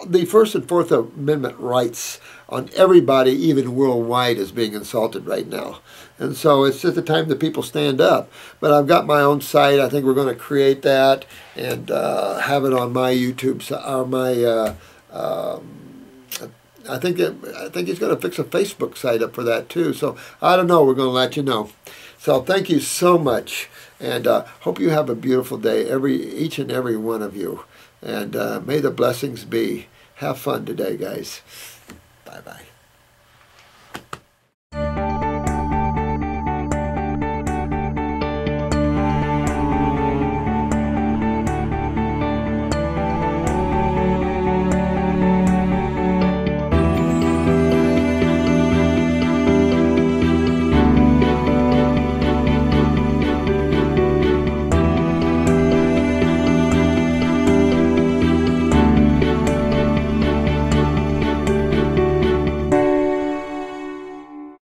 the First and Fourth Amendment rights on everybody, even worldwide, is being insulted right now. And so it's just the time that people stand up. But I've got my own site. I think we're going to create that and have it on my YouTube, or my, I think he's going to fix a Facebook site up for that too. So I don't know. We're going to let you know. So thank you so much, and hope you have a beautiful day, each and every one of you. And may the blessings be. Have fun today, guys. Bye-bye.